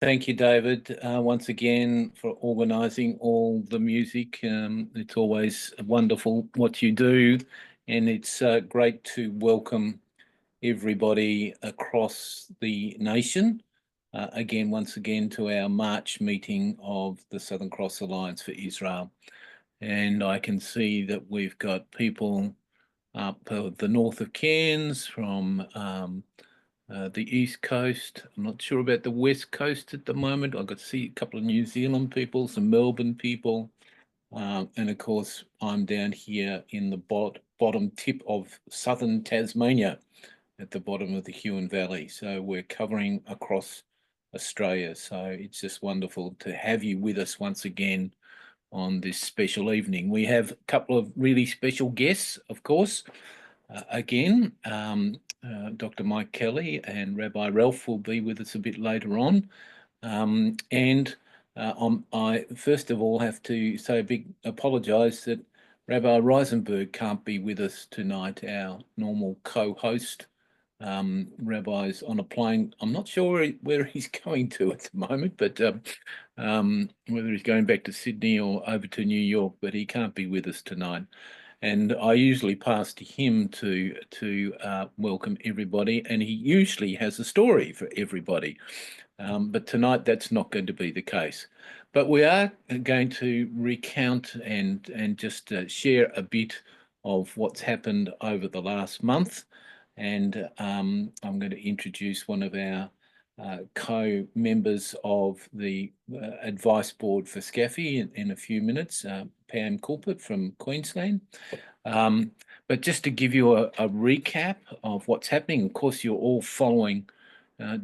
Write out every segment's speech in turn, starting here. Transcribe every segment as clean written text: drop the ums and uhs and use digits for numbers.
Thank you, David, once again for organising all the music. It's always wonderful what you do, and it's great to welcome everybody across the nation, once again, to our March meeting of the Southern Cross Alliance for Israel. And I can see that we've got people up the north of Cairns, from the East Coast. I'm not sure about the West Coast at the moment. I got to see a couple of New Zealand people, some Melbourne people, and of course I'm down here in the bottom tip of southern Tasmania, at the bottom of the Huon Valley. So we're covering across Australia. So it's just wonderful to have you with us once again on this special evening. We have a couple of really special guests, of course. Dr. Mike Kelly and Rabbi Ralph will be with us a bit later on. I first of all have to say a big apologise that Rabbi Reisenberg can't be with us tonight, our normal co-host. Rabbi's on a plane. I'm not sure where he's going to at the moment, but whether he's going back to Sydney or over to New York, but he can't be with us tonight. And I usually pass to him to welcome everybody, and he usually has a story for everybody. But tonight that's not going to be the case. But we are going to recount and just share a bit of what's happened over the last month. And I'm going to introduce one of our co-members of the advice board for SCAFI in a few minutes, Pam Culpitt from Queensland. But just to give you a recap of what's happening, of course, you're all following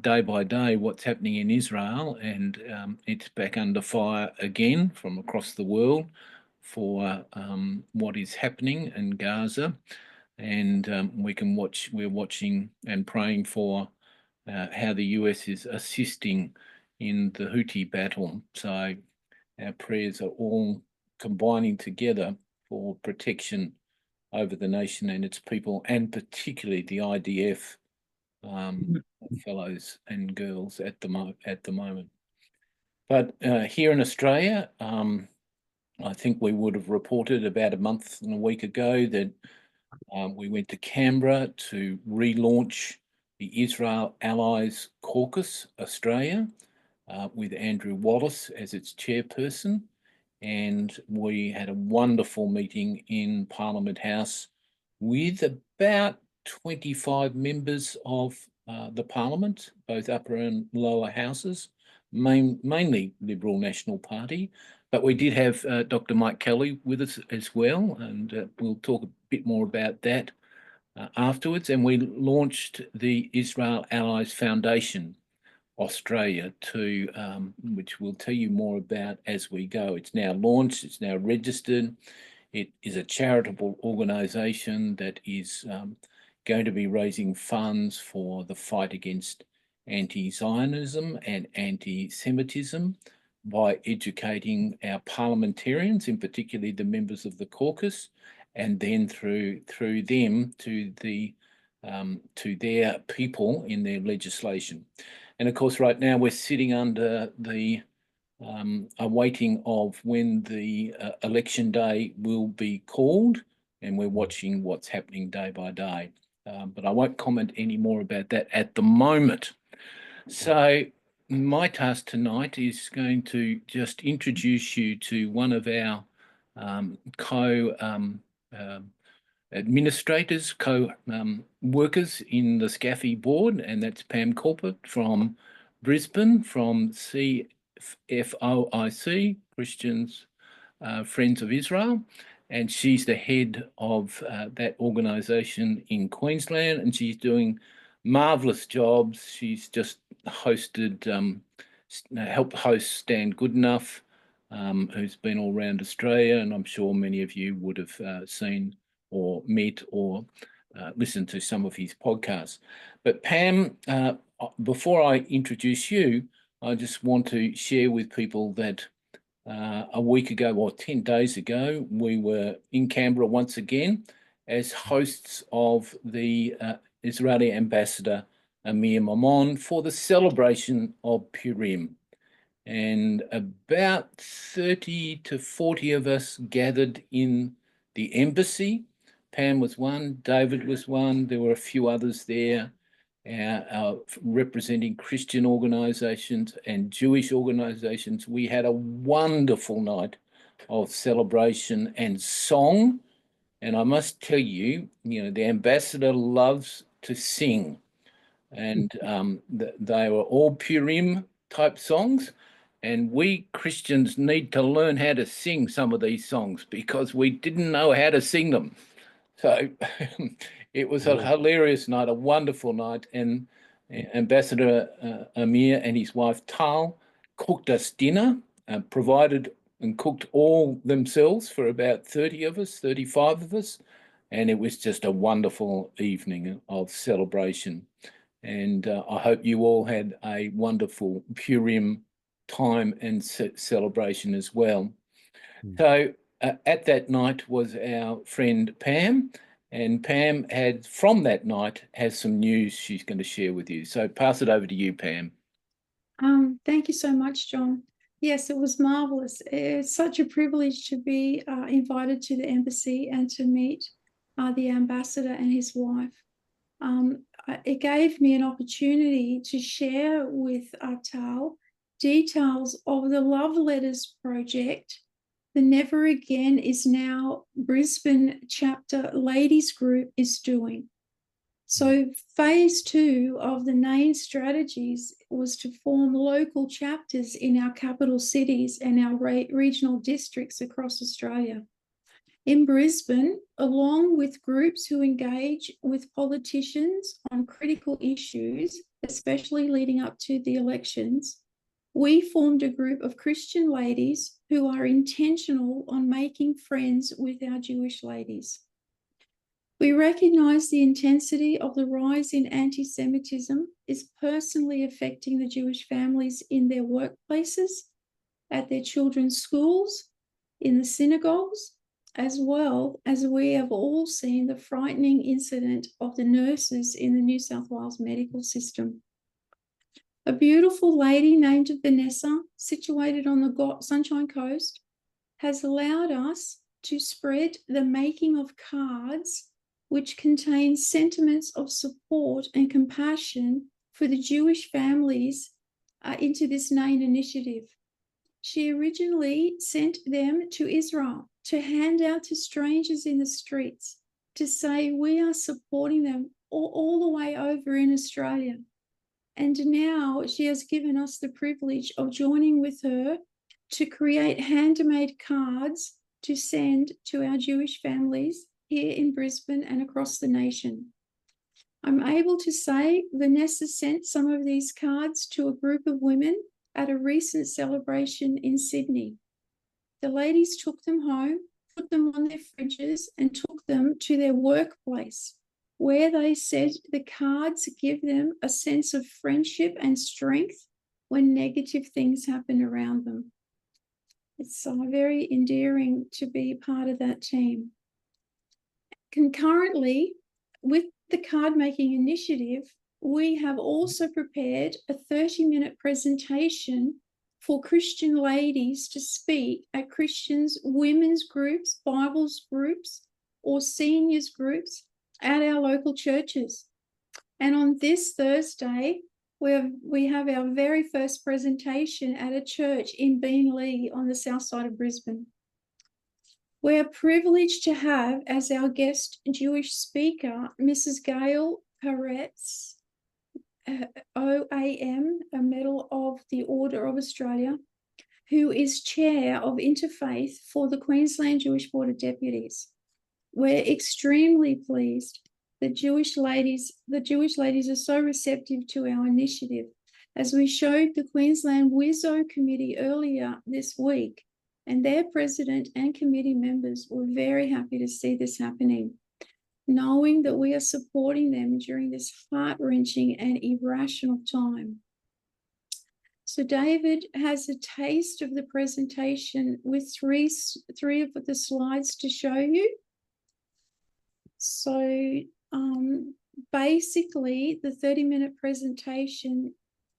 day by day what's happening in Israel, and it's back under fire again from across the world for what is happening in Gaza. And we're watching and praying for how the US is assisting in the Houthi battle. So our prayers are all combining together for protection over the nation and its people, and particularly the IDF fellows and girls at the moment. But here in Australia, I think we would have reported about a month and a week ago that we went to Canberra to relaunch the Israel Allies Caucus Australia with Andrew Wallace as its chairperson. And we had a wonderful meeting in Parliament House with about 25 members of the Parliament, both upper and lower houses, mainly Liberal National Party. But we did have Dr. Mike Kelly with us as well, and we'll talk a bit more about that afterwards. And we launched the Israel Allies Foundation Australia, which we'll tell you more about as we go. It's now launched, it's now registered. It is a charitable organisation that is going to be raising funds for the fight against anti-Zionism and anti-Semitism by educating our parliamentarians, in particular the members of the caucus, and then through them to their people in their legislation. And of course, right now we're sitting under the awaiting of when the election day will be called, and we're watching what's happening day by day. But I won't comment any more about that at the moment. So my task tonight is going to just introduce you to one of our administrators, co-workers in the SCAFI board, and that's Pam Culpitt from Brisbane, from CFOIC, Christians Friends of Israel, and she's the head of that organisation in Queensland, and she's doing marvellous jobs. She's just hosted, helped host Stand Good Enough, who's been all around Australia, and I'm sure many of you would have seen or met or listened to some of his podcasts. But Pam, before I introduce you, I just want to share with people that a week ago, or 10 days ago, we were in Canberra once again as hosts of the Israeli ambassador Amir Mammon for the celebration of Purim. and about 30 to 40 of us gathered in the embassy. Pam was one, David was one, there were a few others there, representing Christian organisations and Jewish organisations. We had a wonderful night of celebration and song. And I must tell you, the ambassador loves to sing. And they were all Purim type songs. And we Christians need to learn how to sing some of these songs because we didn't know how to sing them. So it was a hilarious night, a wonderful night. And Ambassador Amir and his wife Tal cooked us dinner, provided and cooked all themselves for about 30 of us, 35 of us. And it was just a wonderful evening of celebration. And I hope you all had a wonderful Purim time and celebration as well. So at that night was our friend Pam, and Pam from that night has some news she's going to share with you. So pass it over to you, Pam. Thank you so much, John. Yes, it was marvelous. It's such a privilege to be invited to the embassy and to meet the ambassador and his wife. It gave me an opportunity to share with Tal details of the Love Letters project. The Never Again is Now Brisbane Chapter ladies group is doing. So phase 2 of the NAIN strategies was to form local chapters in our capital cities and our regional districts across Australia. In Brisbane, along with groups who engage with politicians on critical issues, especially leading up to the elections, we formed a group of Christian ladies who are intentional on making friends with our Jewish ladies. We recognise the intensity of the rise in anti-Semitism is personally affecting the Jewish families in their workplaces, at their children's schools, in the synagogues, as well as we have all seen the frightening incident of the nurses in the New South Wales medical system. A beautiful lady named Vanessa, situated on the Sunshine Coast, has allowed us to spread the making of cards which contain sentiments of support and compassion for the Jewish families into this NAIN initiative. She originally sent them to Israel to hand out to strangers in the streets to say we are supporting them all the way over in Australia. And now she has given us the privilege of joining with her to create handmade cards to send to our Jewish families here in Brisbane and across the nation. I'm able to say Vanessa sent some of these cards to a group of women at a recent celebration in Sydney. The ladies took them home, put them on their fridges, and took them to their workplace, where they said the cards give them a sense of friendship and strength when negative things happen around them. It's very endearing to be part of that team. Concurrently with the card-making initiative, we have also prepared a 30-minute presentation for Christian ladies to speak at Christians' women's groups, Bibles groups, or seniors groups at our local churches. And on this Thursday, we have our very first presentation at a church in Beenleigh on the south side of Brisbane. We are privileged to have as our guest Jewish speaker, Mrs. Gail Peretz, OAM, a Medal of the Order of Australia, who is chair of Interfaith for the Queensland Jewish Board of Deputies. We're extremely pleased that the Jewish ladies are so receptive to our initiative, as we showed the Queensland WISO committee earlier this week, and their president and committee members were very happy to see this happening, knowing that we are supporting them during this heart-wrenching and irrational time. So David has a taste of the presentation with three of the slides to show you. So basically, the 30-minute presentation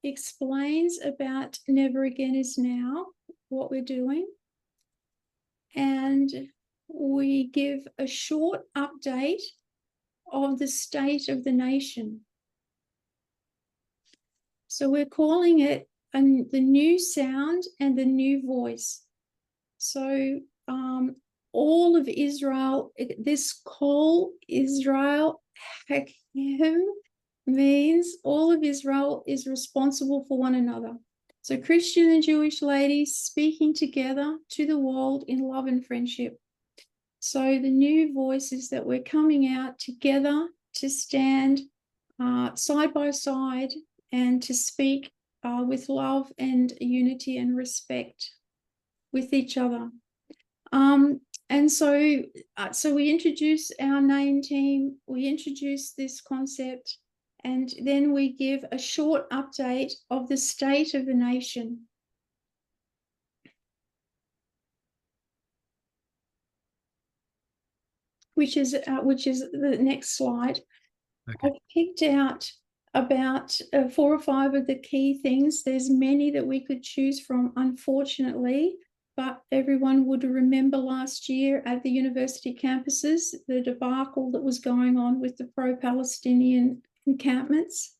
explains about Never Again is Now, what we're doing, and we give a short update of the state of the nation. So we're calling it the new sound and the new voice. So all of Israel, this call Israel Hakim means all of Israel is responsible for one another. So Christian and Jewish ladies speaking together to the world in love and friendship. So the new voice is that we're coming out together to stand side by side and to speak with love and unity and respect with each other. And so we introduce our NAIN team, we introduce this concept, and then we give a short update of the state of the nation. Which is the next slide. Okay. I've picked out about 4 or 5 of the key things. There's many that we could choose from, unfortunately, but everyone would remember last year at the university campuses, the debacle that was going on with the pro-Palestinian encampments.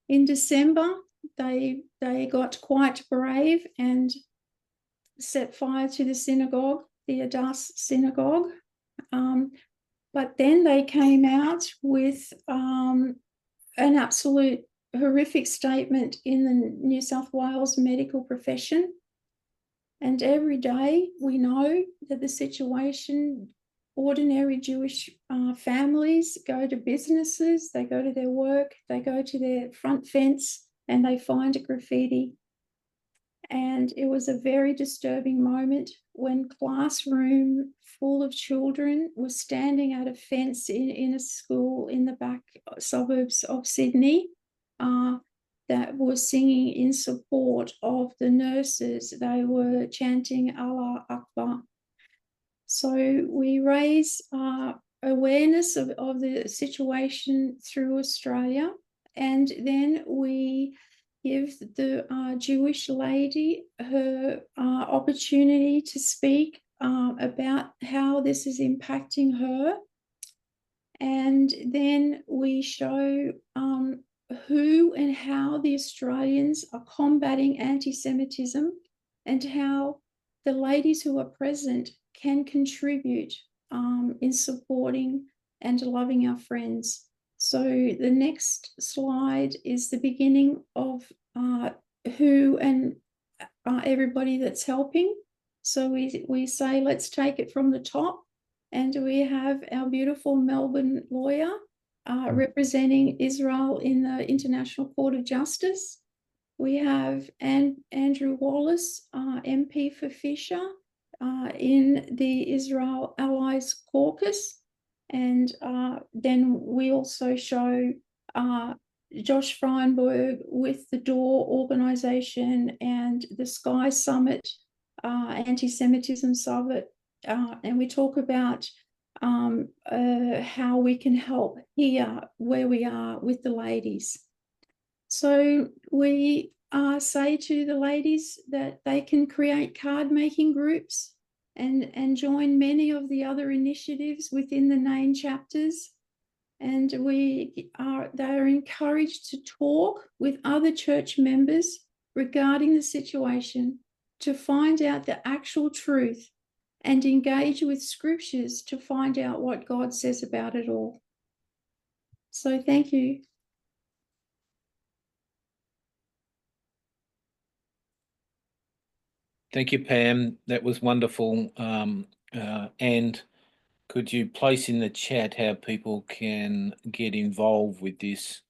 In December, they got quite brave and set fire to the synagogue, the Adass synagogue. But then they came out with an absolute horrific statement in the New South Wales medical profession. And every day we know that the situation, ordinary Jewish families go to businesses, they go to their work, they go to their front fence and they find a graffiti. And it was a very disturbing moment when a classroom full of children was standing at a fence in a school in the back suburbs of Sydney that was singing in support of the nurses. They were chanting Allah Akbar. So we raise awareness of the situation through Australia, and then we give the Jewish lady her opportunity to speak about how this is impacting her. And then we show who and how the Australians are combating anti-Semitism and how the ladies who are present can contribute in supporting and loving our friends. So the next slide is the beginning of who and everybody that's helping. So we say, let's take it from the top. And we have our beautiful Melbourne lawyer representing Israel in the International Court of Justice. We have Andrew Wallace, MP for Fisher, in the Israel Allies Caucus. And then we also show Josh Frydenberg with the DOOR organisation and the Sky Summit, Anti-Semitism Summit. And we talk about how we can help here where we are with the ladies. So we say to the ladies that they can create card making groups and join many of the other initiatives within the NAIN chapters. And they are encouraged to talk with other church members regarding the situation to find out the actual truth and engage with scriptures to find out what God says about it all. So thank you. Thank you, Pam. That was wonderful. And could you place in the chat how people can get involved with this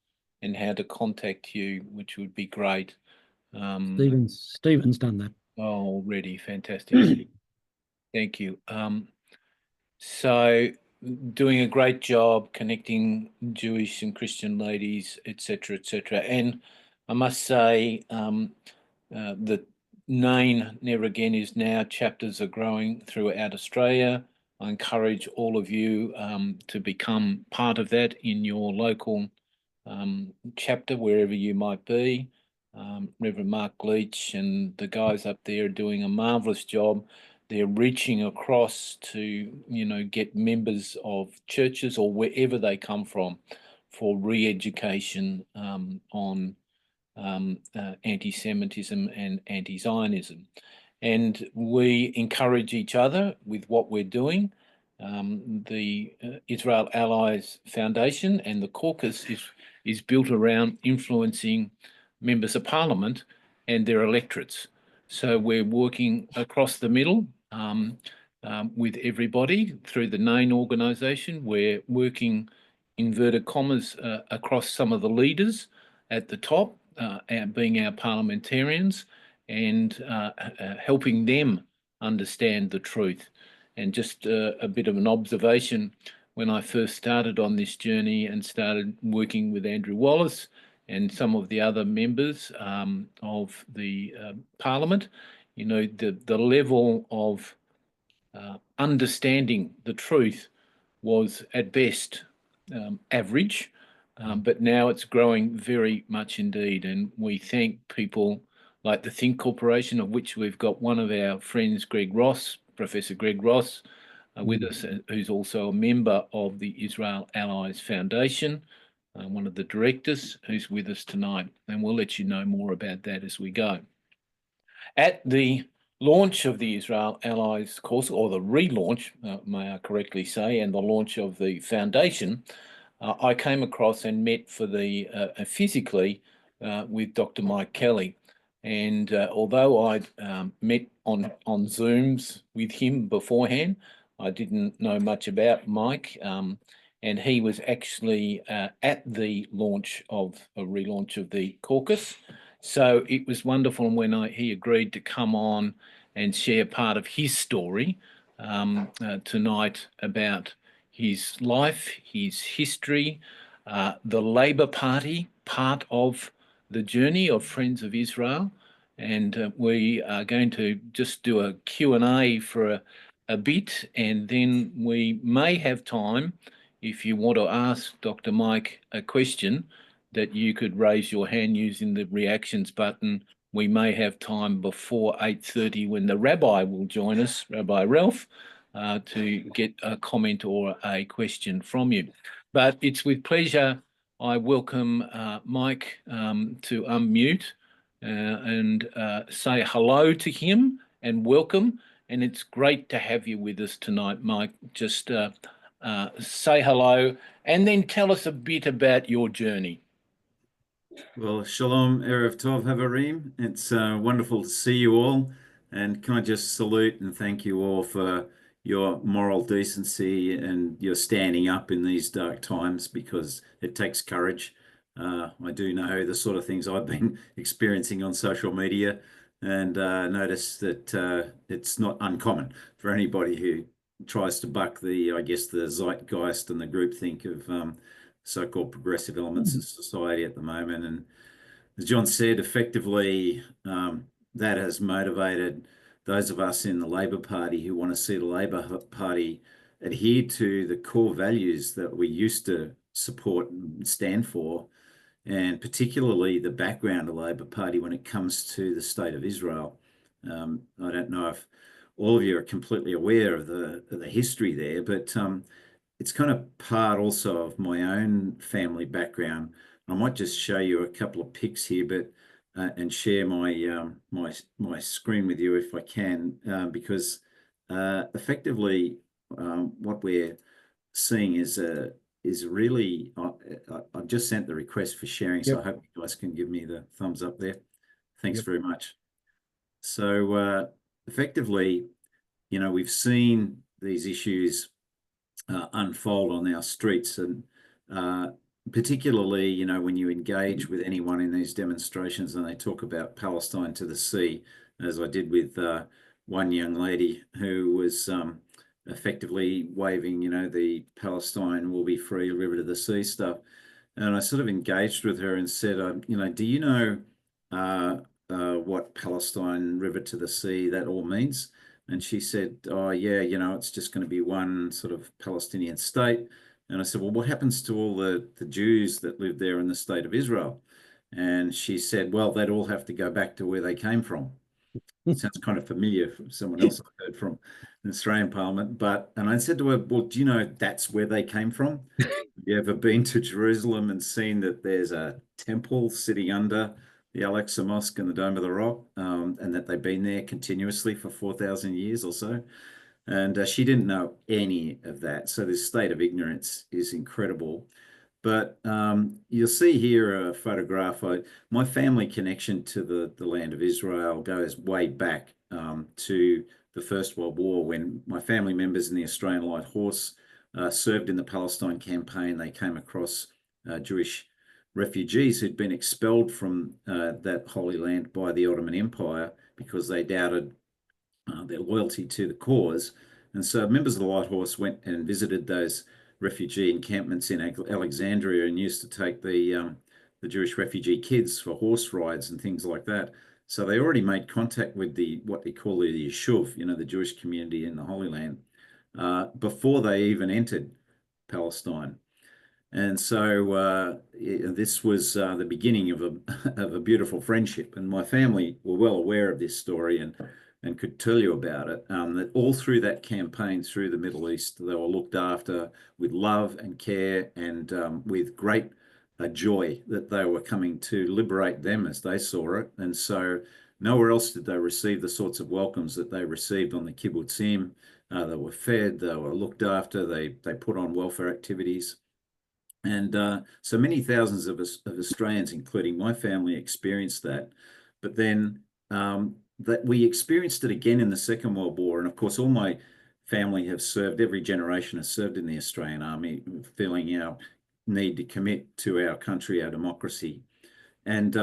and how to contact you, which would be great. Stephen's done that. Oh, already, fantastic. Thank you. So doing a great job connecting Jewish and Christian ladies, etc., etc. And I must say the NAIN Never Again is Now chapters are growing throughout Australia. I encourage all of you to become part of that in your local chapter, wherever you might be. Reverend Mark Leach and the guys up there are doing a marvellous job. They're reaching across to, you know, get members of churches or wherever they come from for re-education on anti-Semitism and anti-Zionism. And we encourage each other with what we're doing. The Israel Allies Foundation and the caucus is built around influencing members of parliament and their electorates. So we're working across the middle with everybody through the NAIN organisation. We're working, inverted commas, across some of the leaders at the top, being our parliamentarians, and helping them understand the truth. And just a bit of an observation, when I first started on this journey and started working with Andrew Wallace and some of the other members of the Parliament, you know, the level of understanding the truth was at best average, but now it's growing very much indeed. And we thank people like the Think Corporation, of which we've got one of our friends, Greg Ross, Professor Greg Ross, with us, who's also a member of the Israel Allies Foundation, one of the directors, who's with us tonight. And we'll let you know more about that as we go. At the launch of the Israel Allies course, or the relaunch, may I correctly say, and the launch of the foundation, I came across and met for the physically with Dr. Mike Kelly. And although I'd met on Zooms with him beforehand, I didn't know much about Mike. And he was actually at the relaunch of the caucus. So it was wonderful when he agreed to come on and share part of his story tonight about his life, his history, the Labor Party, part of the journey of Friends of Israel. And we are going to just do a Q&A for a bit, and then we may have time, if you want to ask Dr. Mike a question, that you could raise your hand using the reactions button. We may have time before 8:30 when the Rabbi will join us, Rabbi Ralph, to get a comment or a question from you. But it's with pleasure I welcome Mike to unmute and say hello to him and welcome. And it's great to have you with us tonight, Mike. Just say hello and then tell us a bit about your journey. Well, Shalom, Erev Tov, Havarim. It's wonderful to see you all. And can I just salute and thank you all for your moral decency and your standing up in these dark times, because it takes courage. I do know the sort of things I've been experiencing on social media, and notice that it's not uncommon for anybody who tries to buck I guess, the zeitgeist and the groupthink of so-called progressive elements of society at the moment. And as John said, effectively, that has motivated those of us in the Labor Party who want to see the Labor Party adhere to the core values that we used to support and stand for, and particularly the background of the Labor Party when it comes to the state of Israel. I don't know if all of you are completely aware of the history there, but it's kind of part also of my own family background. I might just show you a couple of pics here, but and share my my screen with you if I can, because effectively what we're seeing is really. I've just sent the request for sharing, so I hope you guys can give me the thumbs up there. Thanks very much. So effectively, you know, we've seen these issues unfold on our streets, and particularly, you know, when you engage with anyone in these demonstrations and they talk about Palestine to the sea, as I did with one young lady who was effectively waving, you know, the Palestine will be free, river to the sea stuff. And I sort of engaged with her and said, you know, do you know what Palestine, river to the sea, that all means? And she said, oh, yeah, you know, it's just going to be one sort of Palestinian state. And I said, well, what happens to all the Jews that live there in the state of Israel? And she said, well, they'd all have to go back to where they came from. It sounds kind of familiar from someone else I've heard from the Australian Parliament. And I said to her, well, do you know that's where they came from? Have you ever been to Jerusalem and seen that there's a temple sitting under the Al-Aqsa Mosque and the Dome of the Rock, and that they've been there continuously for 4,000 years or so? And she didn't know any of that. So this state of ignorance is incredible. But you'll see here a photograph. My family connection to the land of Israel goes way back to the First World War, when my family members in the Australian Light Horse served in the Palestine campaign. They came across Jewish refugees who'd been expelled from that Holy Land by the Ottoman Empire because they doubted their loyalty to the cause. And so members of the Light Horse went and visited those refugee encampments in Alexandria and used to take the Jewish refugee kids for horse rides and things like that. So they already made contact with what they call the Yishuv, the Jewish community in the Holy Land, before they even entered Palestine. And so this was the beginning of a beautiful friendship. And my family were well aware of this story and could tell you about it, that all through that campaign through the Middle East, they were looked after with love and care and with great joy that they were coming to liberate them as they saw it. And so nowhere else did they receive the sorts of welcomes that they received on the kibbutzim. They were fed, they were looked after, they put on welfare activities. And so many thousands of Australians, including my family, experienced that. But then that we experienced it again in the Second World War. And of course, all my family have served, every generation has served in the Australian Army, feeling our need to commit to our country, our democracy. And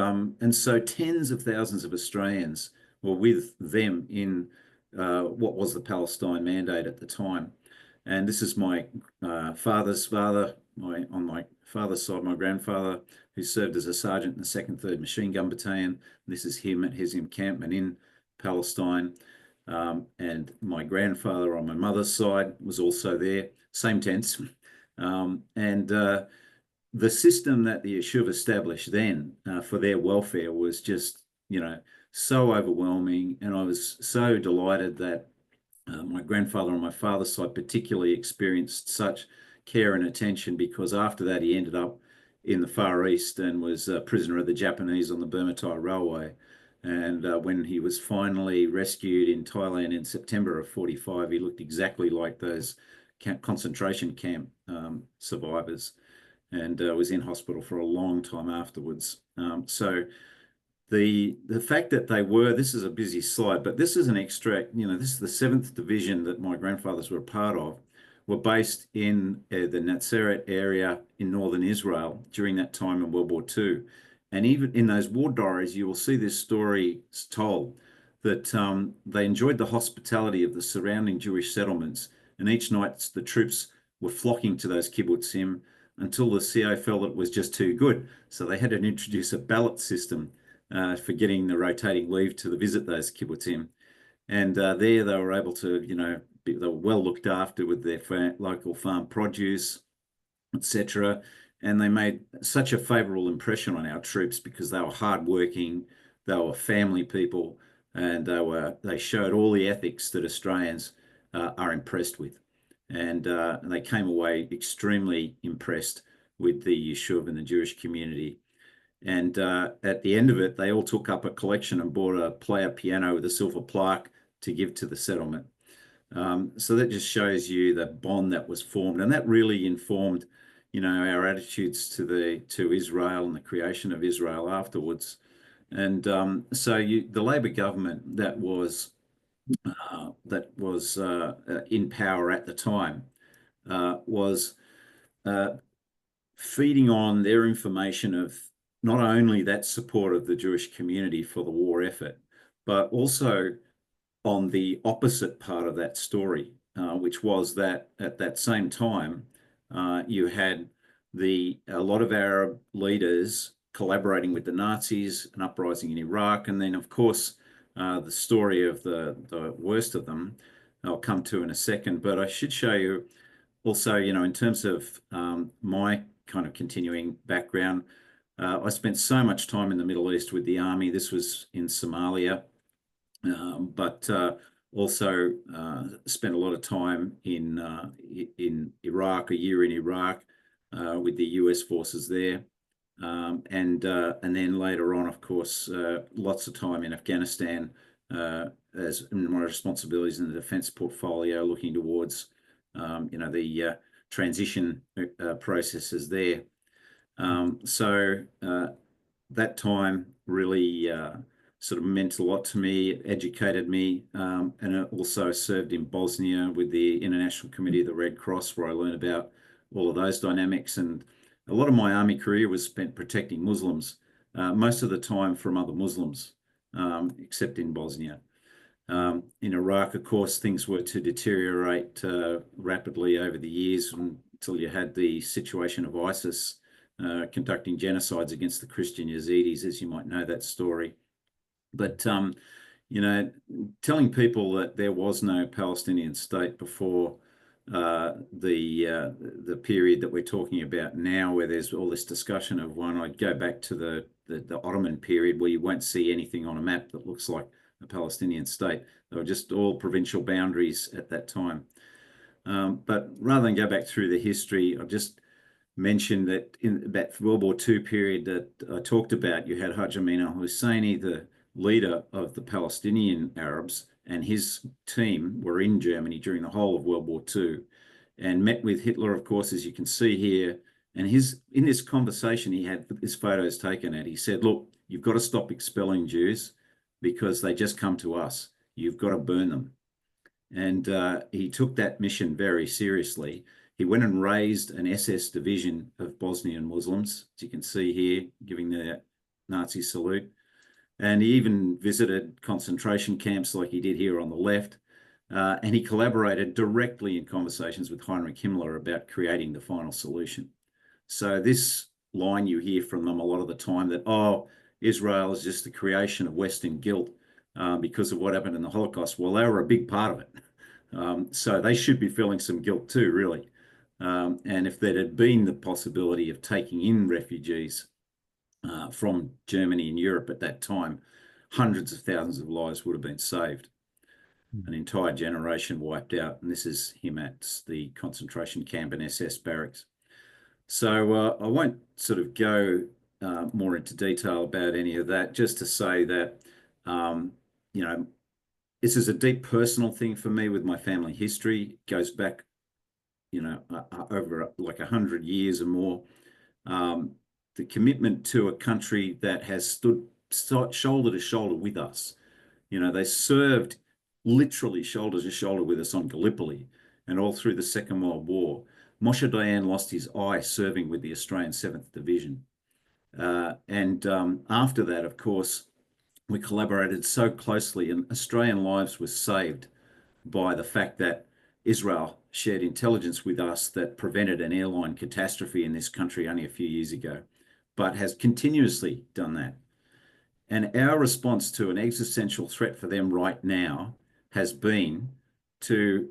so tens of thousands of Australians were with them in what was the Palestine Mandate at the time. And this is my father's father, on my father's side, my grandfather, who served as a sergeant in the 2nd 3rd Machine Gun Battalion. This is him at his encampment in Palestine. And my grandfather on my mother's side was also there, same tents. The system that the Yishuv established then for their welfare was just, so overwhelming. And I was so delighted that my grandfather on my father's side particularly experienced such care and attention, because after that he ended up in the Far East and was a prisoner of the Japanese on the Burma-Thai Railway. And when he was finally rescued in Thailand in September of 45, he looked exactly like those concentration camp survivors, and was in hospital for a long time afterwards. So the fact that this is a busy slide, but this is an extract, this is the 7th Division that my grandfathers were a part of, were based in the Nazareth area in northern Israel during that time in World War II. And even in those war diaries, you will see this story told, that they enjoyed the hospitality of the surrounding Jewish settlements. And each night the troops were flocking to those kibbutzim until the CO felt it was just too good. So they had to introduce a ballot system for getting the rotating leave to visit those kibbutzim. And there they were able to, they were well looked after with their local farm produce, etc. And they made such a favourable impression on our troops because they were hardworking, they were family people, and they showed all the ethics that Australians are impressed with. And they came away extremely impressed with the Yishuv and the Jewish community. And at the end of it, they all took up a collection and bought a player piano with a silver plaque to give to the settlement. So that just shows you the bond that was formed, and that really informed, our attitudes to Israel and the creation of Israel afterwards. And so the Labor government that was in power at the time was feeding on their information of not only that support of the Jewish community for the war effort, but also on the opposite part of that story, which was that at that same time, you had a lot of Arab leaders collaborating with the Nazis, an uprising in Iraq, and then, of course, the story of the worst of them, I'll come to in a second. But I should show you also, in terms of my kind of continuing background, I spent so much time in the Middle East with the army. This was in Somalia, but also spent a lot of time in Iraq, a year in Iraq with the US forces there. And then later on, of course, lots of time in Afghanistan as my responsibilities in the defence portfolio, looking towards, the transition processes there. So that time really sort of meant a lot to me, educated me, and it also served in Bosnia with the International Committee of the Red Cross, where I learned about all of those dynamics. And a lot of my army career was spent protecting Muslims, most of the time from other Muslims, except in Bosnia. In Iraq, of course, things were to deteriorate rapidly over the years until you had the situation of ISIS conducting genocides against the Christian Yazidis, as you might know that story. But, telling people that there was no Palestinian state before the period that we're talking about now, where there's all this discussion of one, I'd go back to the Ottoman period, where you won't see anything on a map that looks like a Palestinian state. They were just all provincial boundaries at that time. But rather than go back through the history, I've just mentioned that in that World War II period that I talked about, you had Haj Amin al-Husseini, the leader of the Palestinian Arabs, and his team were in Germany during the whole of World War II and met with Hitler, of course, as you can see here. And in this conversation, he had his photos taken at, he said, look, you've got to stop expelling Jews because they just come to us. You've got to burn them. And he took that mission very seriously. He went and raised an SS division of Bosnian Muslims, as you can see here, giving the Nazi salute. And he even visited concentration camps like he did here on the left. And he collaborated directly in conversations with Heinrich Himmler about creating the final solution. So this line you hear from them a lot of the time that, oh, Israel is just the creation of Western guilt because of what happened in the Holocaust. Well, they were a big part of it. So they should be feeling some guilt too, really. And if there had been the possibility of taking in refugees from Germany and Europe at that time, hundreds of thousands of lives would have been saved. An entire generation wiped out. And this is him at the concentration camp and SS barracks. So I won't sort of go more into detail about any of that, just to say that, this is a deep personal thing for me with my family history. It goes back, over like 100 years or more. The commitment to a country that has stood shoulder to shoulder with us. They served literally shoulder to shoulder with us on Gallipoli and all through the Second World War. Moshe Dayan lost his eye serving with the Australian 7th Division. And after that, of course, we collaborated so closely, and Australian lives were saved by the fact that Israel shared intelligence with us that prevented an airline catastrophe in this country only a few years ago, but has continuously done that. And our response to an existential threat for them right now has been to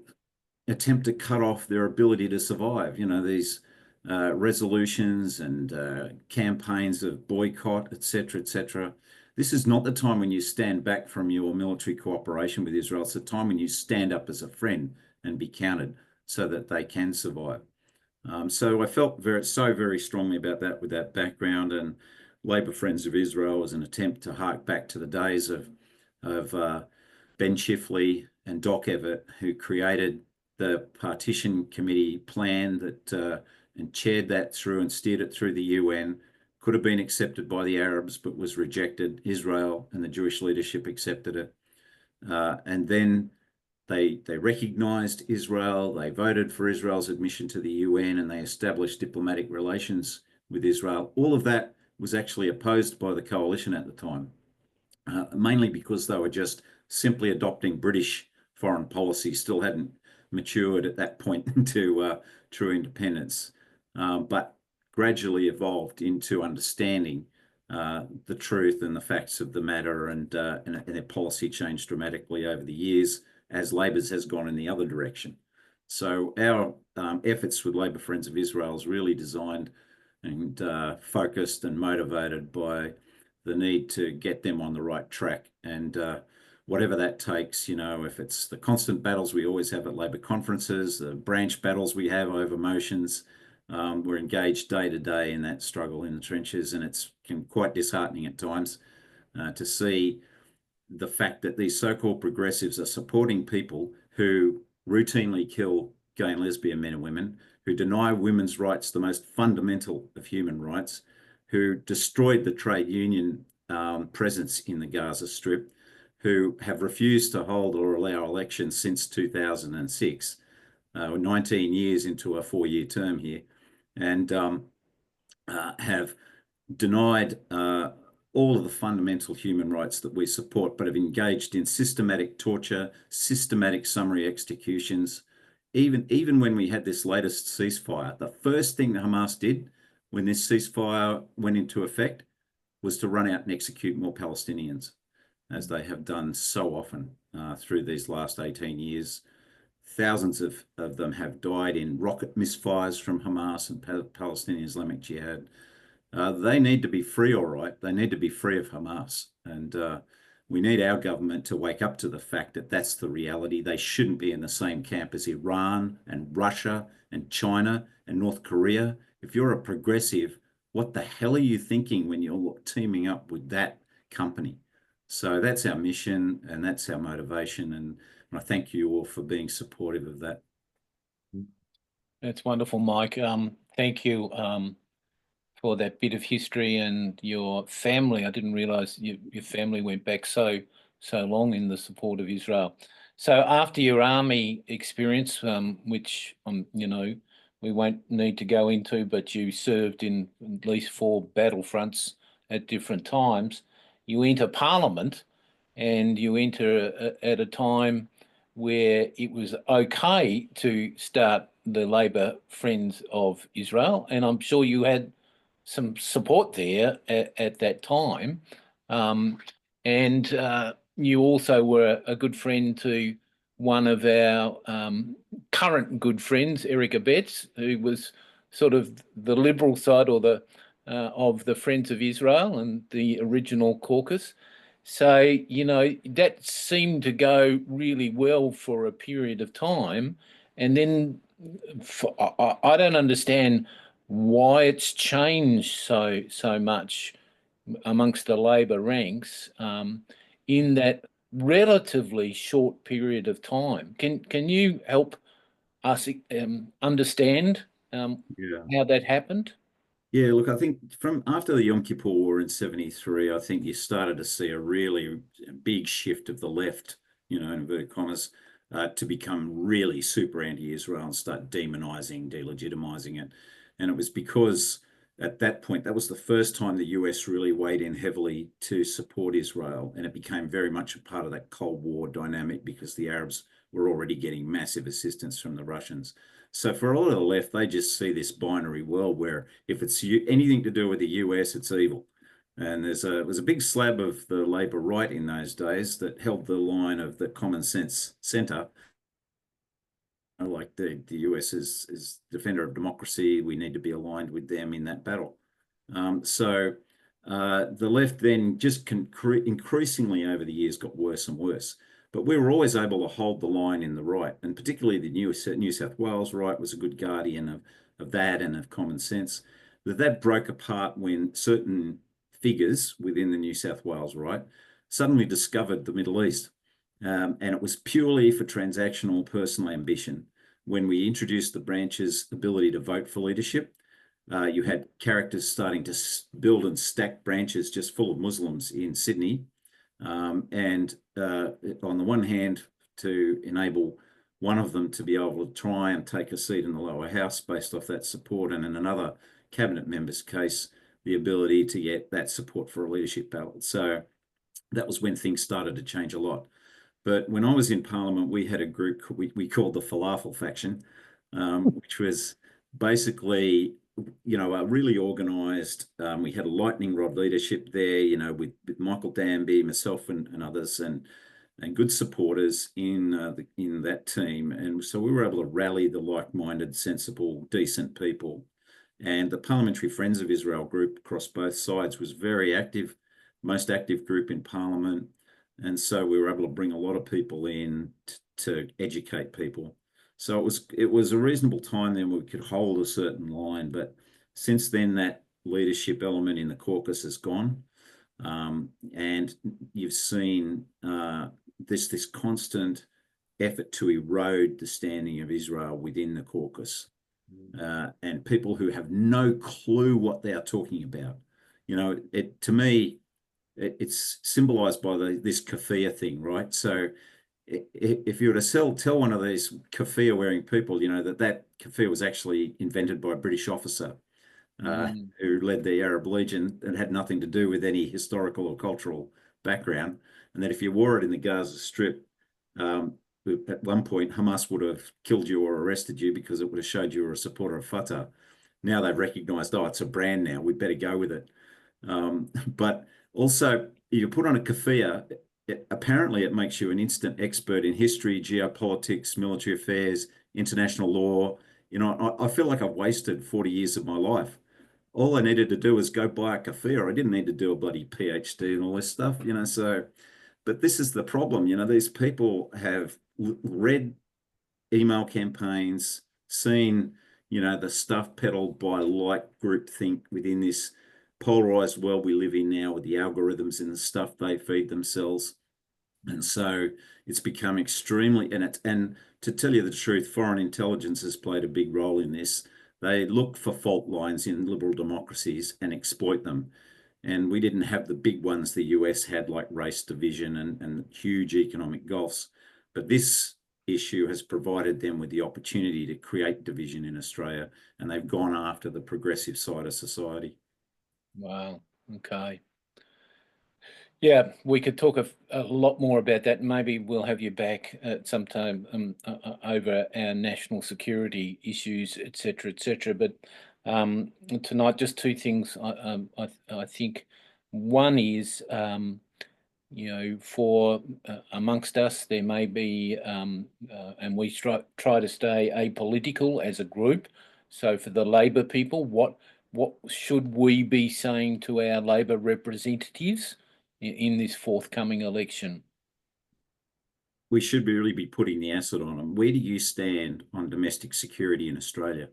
attempt to cut off their ability to survive. These resolutions and campaigns of boycott, etc., etc. This is not the time when you stand back from your military cooperation with Israel. It's the time when you stand up as a friend and be counted so that they can survive. So I felt very strongly about that with that background. And Labor Friends of Israel was an attempt to hark back to the days of Ben Chifley and Doc Everett, who created the partition committee plan that and chaired that through and steered it through the UN. Could have been accepted by the Arabs, but was rejected. Israel and the Jewish leadership accepted it. And then they recognized Israel, they voted for Israel's admission to the UN, and they established diplomatic relations with Israel. All of that was actually opposed by the coalition at the time, mainly because they were just simply adopting British foreign policy, still hadn't matured at that point into true independence, but gradually evolved into understanding the truth and the facts of the matter, and their policy changed dramatically over the years as Labor's has gone in the other direction. So our efforts with Labor Friends of Israel is really designed and focused and motivated by the need to get them on the right track. And whatever that takes, you know, if it's the constant battles we always have at Labor conferences, the branch battles we have over motions, we're engaged day to day in that struggle in the trenches, and it's quite disheartening at times to see the fact that these so-called progressives are supporting people who routinely kill gay and lesbian men and women, who deny women's rights, the most fundamental of human rights, who destroyed the trade union presence in the Gaza Strip, who have refused to hold or allow elections since 2006, 19 years into a 4-year term here, and have denied all of the fundamental human rights that we support, but have engaged in systematic torture, systematic summary executions. Even when we had this latest ceasefire, the first thing that Hamas did when this ceasefire went into effect was to run out and execute more Palestinians, as they have done so often through these last 18 years. Thousands of them have died in rocket misfires from Hamas and Palestinian Islamic Jihad. They need to be free, all right. They need to be free of Hamas. And we need our government to wake up to the fact that that's the reality. They shouldn't be in the same camp as Iran and Russia and China and North Korea. If you're a progressive, what the hell are you thinking when you're teaming up with that company? So that's our mission and that's our motivation. And I thank you all for being supportive of that. That's wonderful, Mike. Thank you for that bit of history and your family. I didn't realise your family went back so long in the support of Israel. So after your army experience, which you know, we won't need to go into, but you served in at least 4 battlefronts at different times, you enter Parliament, and you enter at a time where it was okay to start the Labor Friends of Israel, and I'm sure you had some support there at that time. And you also were a good friend to one of our current good friends, Erica Betts, who was sort of the Liberal side or the of the Friends of Israel and the original caucus. So, you know, that seemed to go really well for a period of time. And then I don't understand why it's changed so much amongst the Labor ranks in that relatively short period of time. Can you help us understand how that happened? Yeah, look, I think from after the Yom Kippur War in 73, I think you started to see a really big shift of the left, you know, in inverted commas, to become really super anti-Israel and start demonizing, delegitimizing it. And it was because at that point, that was the first time the US really weighed in heavily to support Israel. And it became very much a part of that Cold War dynamic because the Arabs were already getting massive assistance from the Russians. So for a lot of the left, they just see this binary world where if it's anything to do with the US, it's evil. And there's a big slab of the Labor right in those days that held the line of the common sense centre. Like the US is defender of democracy. We need to be aligned with them in that battle. So the left then just increasingly over the years got worse and worse. But we were always able to hold the line in the right, and particularly the New South Wales right was a good guardian of that and of common sense. That broke apart when certain figures within the New South Wales right suddenly discovered the Middle East. And it was purely for transactional personal ambition. When we introduced the branch's ability to vote for leadership, you had characters starting to build and stack branches just full of Muslims in Sydney. And on the one hand, to enable one of them to be able to try and take a seat in the lower house based off that support, and in another cabinet member's case, the ability to get that support for a leadership ballot. So that was when things started to change a lot. But when I was in Parliament, we had a group we called the Falafel Faction, which was basically, you know, really organised. We had a lightning rod leadership there, you know, with Michael Danby, myself, and others, and good supporters in that team. And so we were able to rally the like-minded, sensible, decent people And the Parliamentary Friends of Israel group across both sides was very active, most active group in Parliament. And so we were able to bring a lot of people in to educate people. So it was a reasonable time then we could hold a certain line. But since then, that leadership element in the caucus has gone. And you've seen this constant effort to erode the standing of Israel within the caucus. And people who have no clue what they are talking about. You know, to me, it's symbolized by this keffiyeh thing, right? So if you were to tell one of these keffiyeh wearing people, you know, that keffiyeh was actually invented by a British officer who led the Arab Legion and had nothing to do with any historical or cultural background. And that if you wore it in the Gaza Strip, at one point, Hamas would have killed you or arrested you because it would have showed you were a supporter of Fatah. Now they've recognized, oh, it's a brand now, we'd better go with it. But also, you put on a keffiyeh, apparently it makes you an instant expert in history, geopolitics, military affairs, international law. You know, I feel like I've wasted 40 years of my life. All I needed to do was go buy a keffiyeh. I didn't need to do a bloody PhD and all this stuff, you know, so... But this is the problem, you know, these people have read email campaigns, seen, you know, the stuff peddled by light groupthink within this polarized world we live in now with the algorithms and the stuff they feed themselves. And so it's become extremely, and to tell you the truth, foreign intelligence has played a big role in this. They look for fault lines in liberal democracies and exploit them. And we didn't have the big ones the US had, like race division and huge economic gulfs. But this issue has provided them with the opportunity to create division in Australia, and they've gone after the progressive side of society. Wow. Okay. Yeah, we could talk a lot more about that. Maybe we'll have you back at some time over our national security issues, etc., etc. But tonight, just two things. I think one is, you know, for amongst us, there may be, and we try to stay apolitical as a group. So for the Labor people, what should we be saying to our Labor representatives in this forthcoming election? We should really be putting the acid on them. Where do you stand on domestic security in Australia?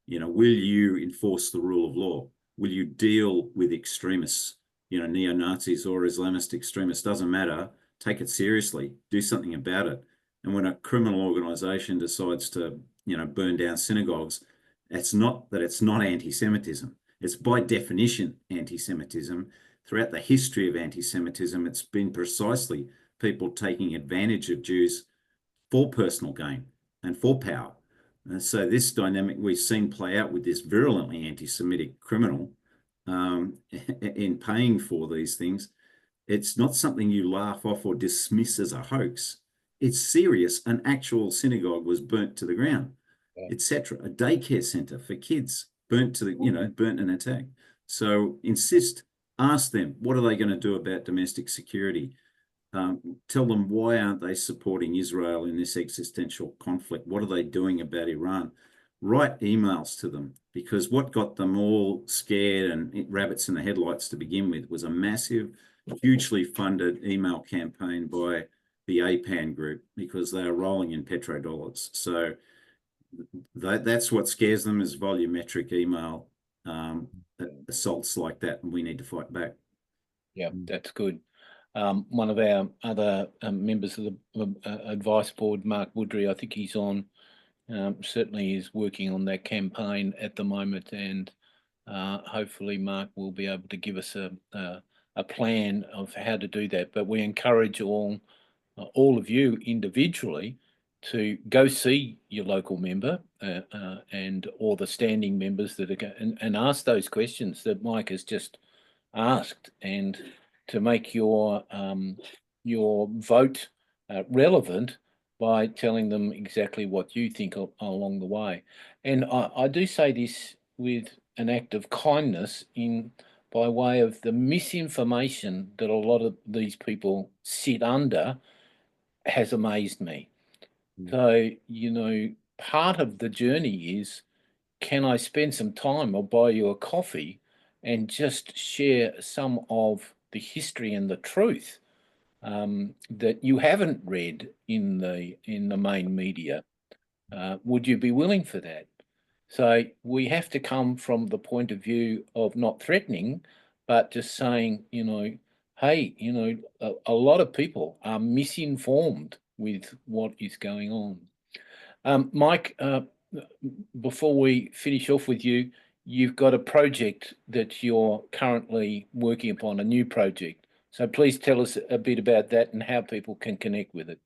You know, will you enforce the rule of law? Will you deal with extremists, you know, neo-Nazis or Islamist extremists? Doesn't matter. Take it seriously. Do something about it. And when a criminal organization decides to, you know, burn down synagogues, it's not that it's not anti-Semitism. It's by definition anti-Semitism. Throughout the history of anti-Semitism, it's been precisely people taking advantage of Jews for personal gain and for power. And so this dynamic we've seen play out with this virulently anti-Semitic criminal in paying for these things. It's not something you laugh off or dismiss as a hoax. It's serious. An actual synagogue was burnt to the ground, etc. A daycare center for kids burnt to the, you know, burnt and attacked. So ask them, what are they going to do about domestic security? Tell them, why aren't they supporting Israel in this existential conflict? What are they doing about Iran? Write emails to them, because what got them all scared and rabbits in the headlights to begin with was a massive, hugely funded email campaign by the APAN group, because they are rolling in petrodollars. So that's what scares them, is volumetric email assaults like that, and we need to fight back. Yeah, that's good. One of our other members of the advice board, Mark Woodry, I think he's on, certainly is working on that campaign at the moment, and hopefully Mark will be able to give us a plan of how to do that. But we encourage all of you individually to go see your local member and or the standing members that are and ask those questions that Mike has just asked, and to make your vote relevant by telling them exactly what you think along the way. And I do say this with an act of kindness by way of the misinformation that a lot of these people sit under has amazed me. So, you know, part of the journey is can I spend some time or buy you a coffee and just share some of the history and the truth that you haven't read in the main media? Would you be willing for that? So we have to come from the point of view of not threatening, but just saying, hey, a lot of people are misinformed with what is going on. Mike, before we finish off with you, you've got a project that you're currently working upon, a new project. So please tell us a bit about that and how people can connect with it.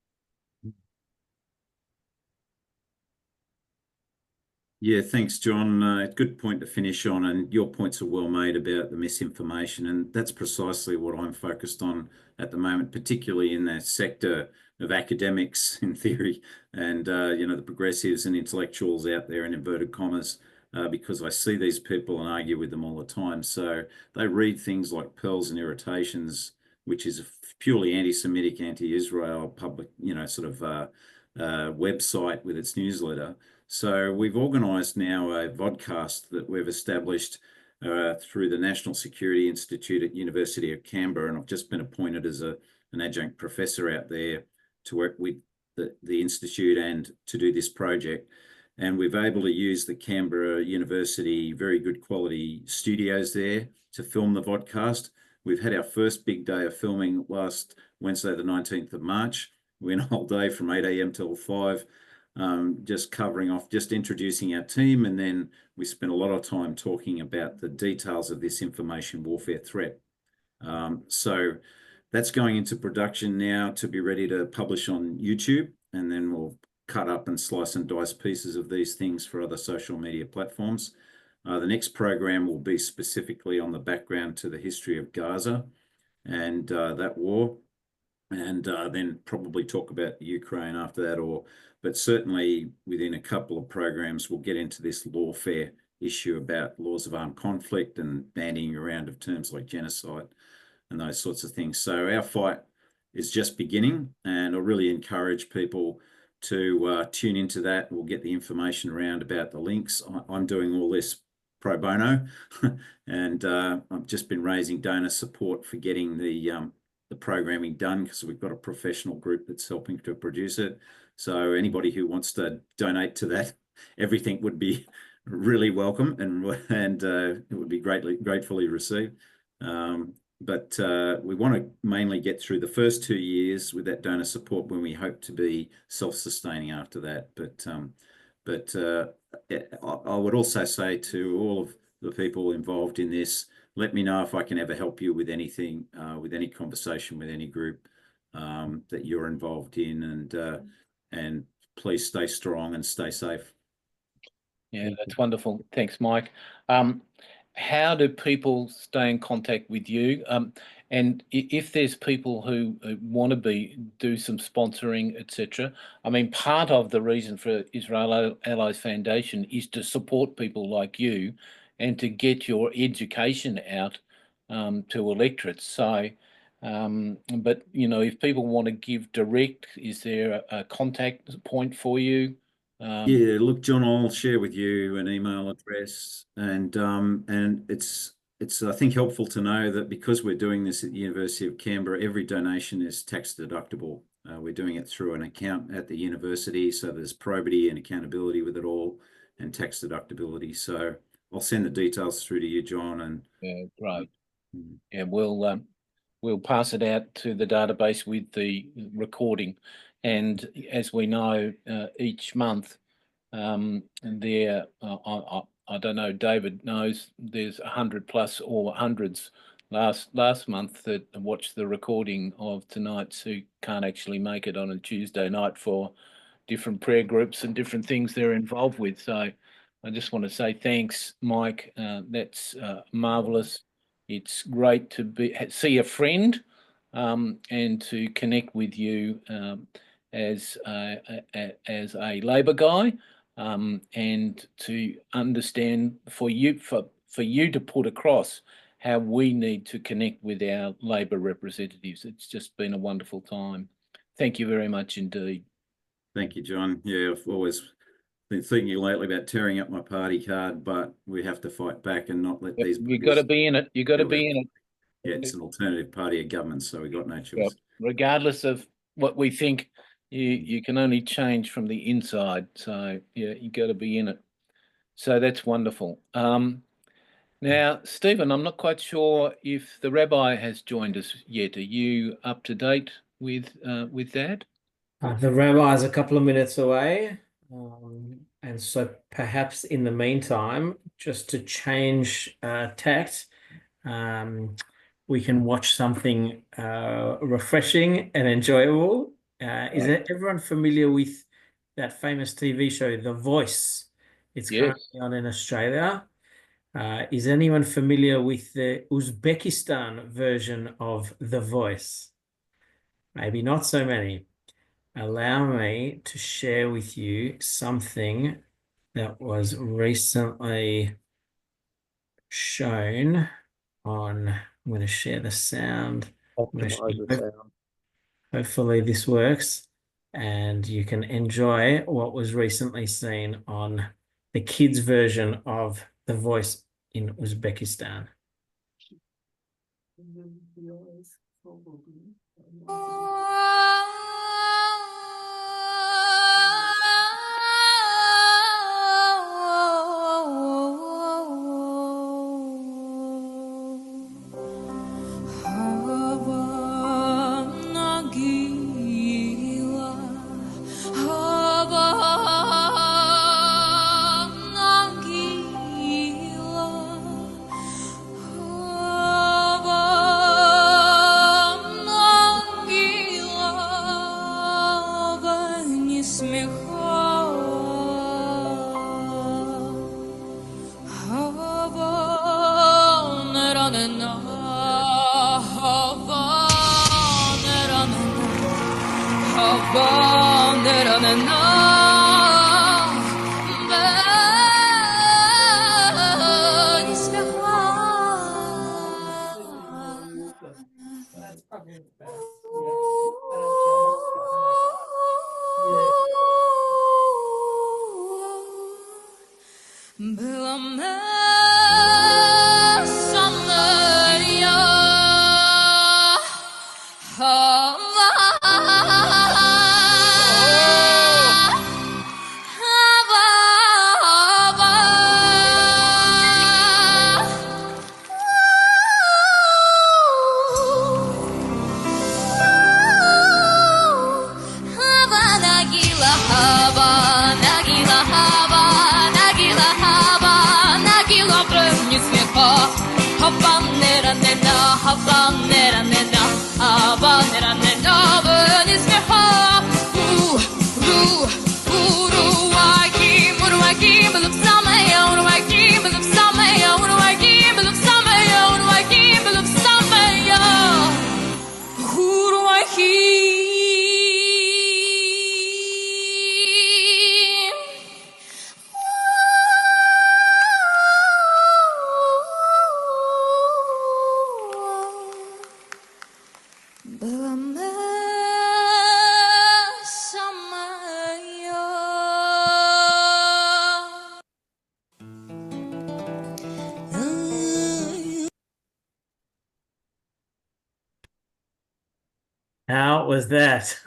Yeah, thanks, John. Good point to finish on, and your points are well made about the misinformation, and that's precisely what I'm focused on at the moment, particularly in that sector of academics, in theory, and the progressives and intellectuals out there in inverted commas, because I see these people and argue with them all the time. So they read things like Pearls and Irritations, which is a purely anti-Semitic, anti-Israel public, website with its newsletter. So we've organised now a vodcast that we've established through the National Security Institute at University of Canberra, and I've just been appointed as an adjunct professor out there to work with the institute and to do this project. And we've able to use the Canberra University very good quality studios there to film the vodcast. We've had our first big day of filming last Wednesday, the 19th of March. We went a whole day from 8 a.m. till 5. Just covering off, just introducing our team, and then we spent a lot of time talking about the details of this information warfare threat. So that's going into production now to be ready to publish on YouTube, and then we'll cut up and slice and dice pieces of these things for other social media platforms. The next program will be specifically on the background to the history of Gaza and that war, and then probably talk about Ukraine after that, but certainly within a couple of programs, we'll get into this lawfare issue about laws of armed conflict and bandying around of terms like genocide and those sorts of things. So our fight is just beginning, and I really encourage people to tune into that. We'll get the information around about the links. I'm doing all this pro bono, and I've just been raising donor support for getting the programming done, because we've got a professional group that's helping to produce it. So anybody who wants to donate to that, everything would be really welcome, and it would be gratefully received. But we want to mainly get through the first 2 years with that donor support, when we hope to be self-sustaining after that. But I would also say to all of the people involved in this, let me know if I can ever help you with anything, with any conversation with any group that you're involved in, and please stay strong and stay safe. Yeah, that's wonderful. Thanks, Mike. How do people stay in contact with you? And if there's people who want to do some sponsoring, etc. I mean, part of the reason for Israel Allies Foundation is to support people like you and to get your education out to electorates. So, but if people want to give direct, is there a contact point for you? Yeah, look, John, I'll share with you an email address, and it's I think helpful to know that because we're doing this at the University of Canberra, every donation is tax deductible. We're doing it through an account at the university, so there's probity and accountability with it all, and tax deductibility. So I'll send the details through to you, John. And yeah, great. Yeah, we'll pass it out to the database with the recording, and as we know, each month there, I don't know, David knows, there's 100 plus or hundreds last month that watched the recording of tonight's who can't actually make it on a Tuesday night for different prayer groups and different things they're involved with. So I just want to say thanks, Mike. That's marvelous. It's great to see a friend and to connect with you as a Labor guy, and to understand for you to put across how we need to connect with our Labor representatives. It's just been a wonderful time. Thank you very much indeed. Thank you, John. Yeah, I've always been thinking lately about tearing up my party card, but we have to fight back and not let these. You got to be in it. You got to be in it. Yeah, it's an alternative party of government, so we got no choice. Regardless of what we think, you can only change from the inside. So yeah, you got to be in it. So that's wonderful. Now, Stephen, I'm not quite sure if the Rabbi has joined us yet. Are you up to date with that? The Rabbi is a couple of minutes away. And so perhaps in the meantime, just to change tact, we can watch something refreshing and enjoyable. Is everyone familiar with that famous TV show, The Voice? It's currently on in Australia. Is anyone familiar with the Uzbekistan version of The Voice? Maybe not so many. Allow me to share with you something that was recently shown on. I'm going to share the sound. Hopefully this works and you can enjoy what was recently seen on the kids' version of The Voice in Uzbekistan. How was that?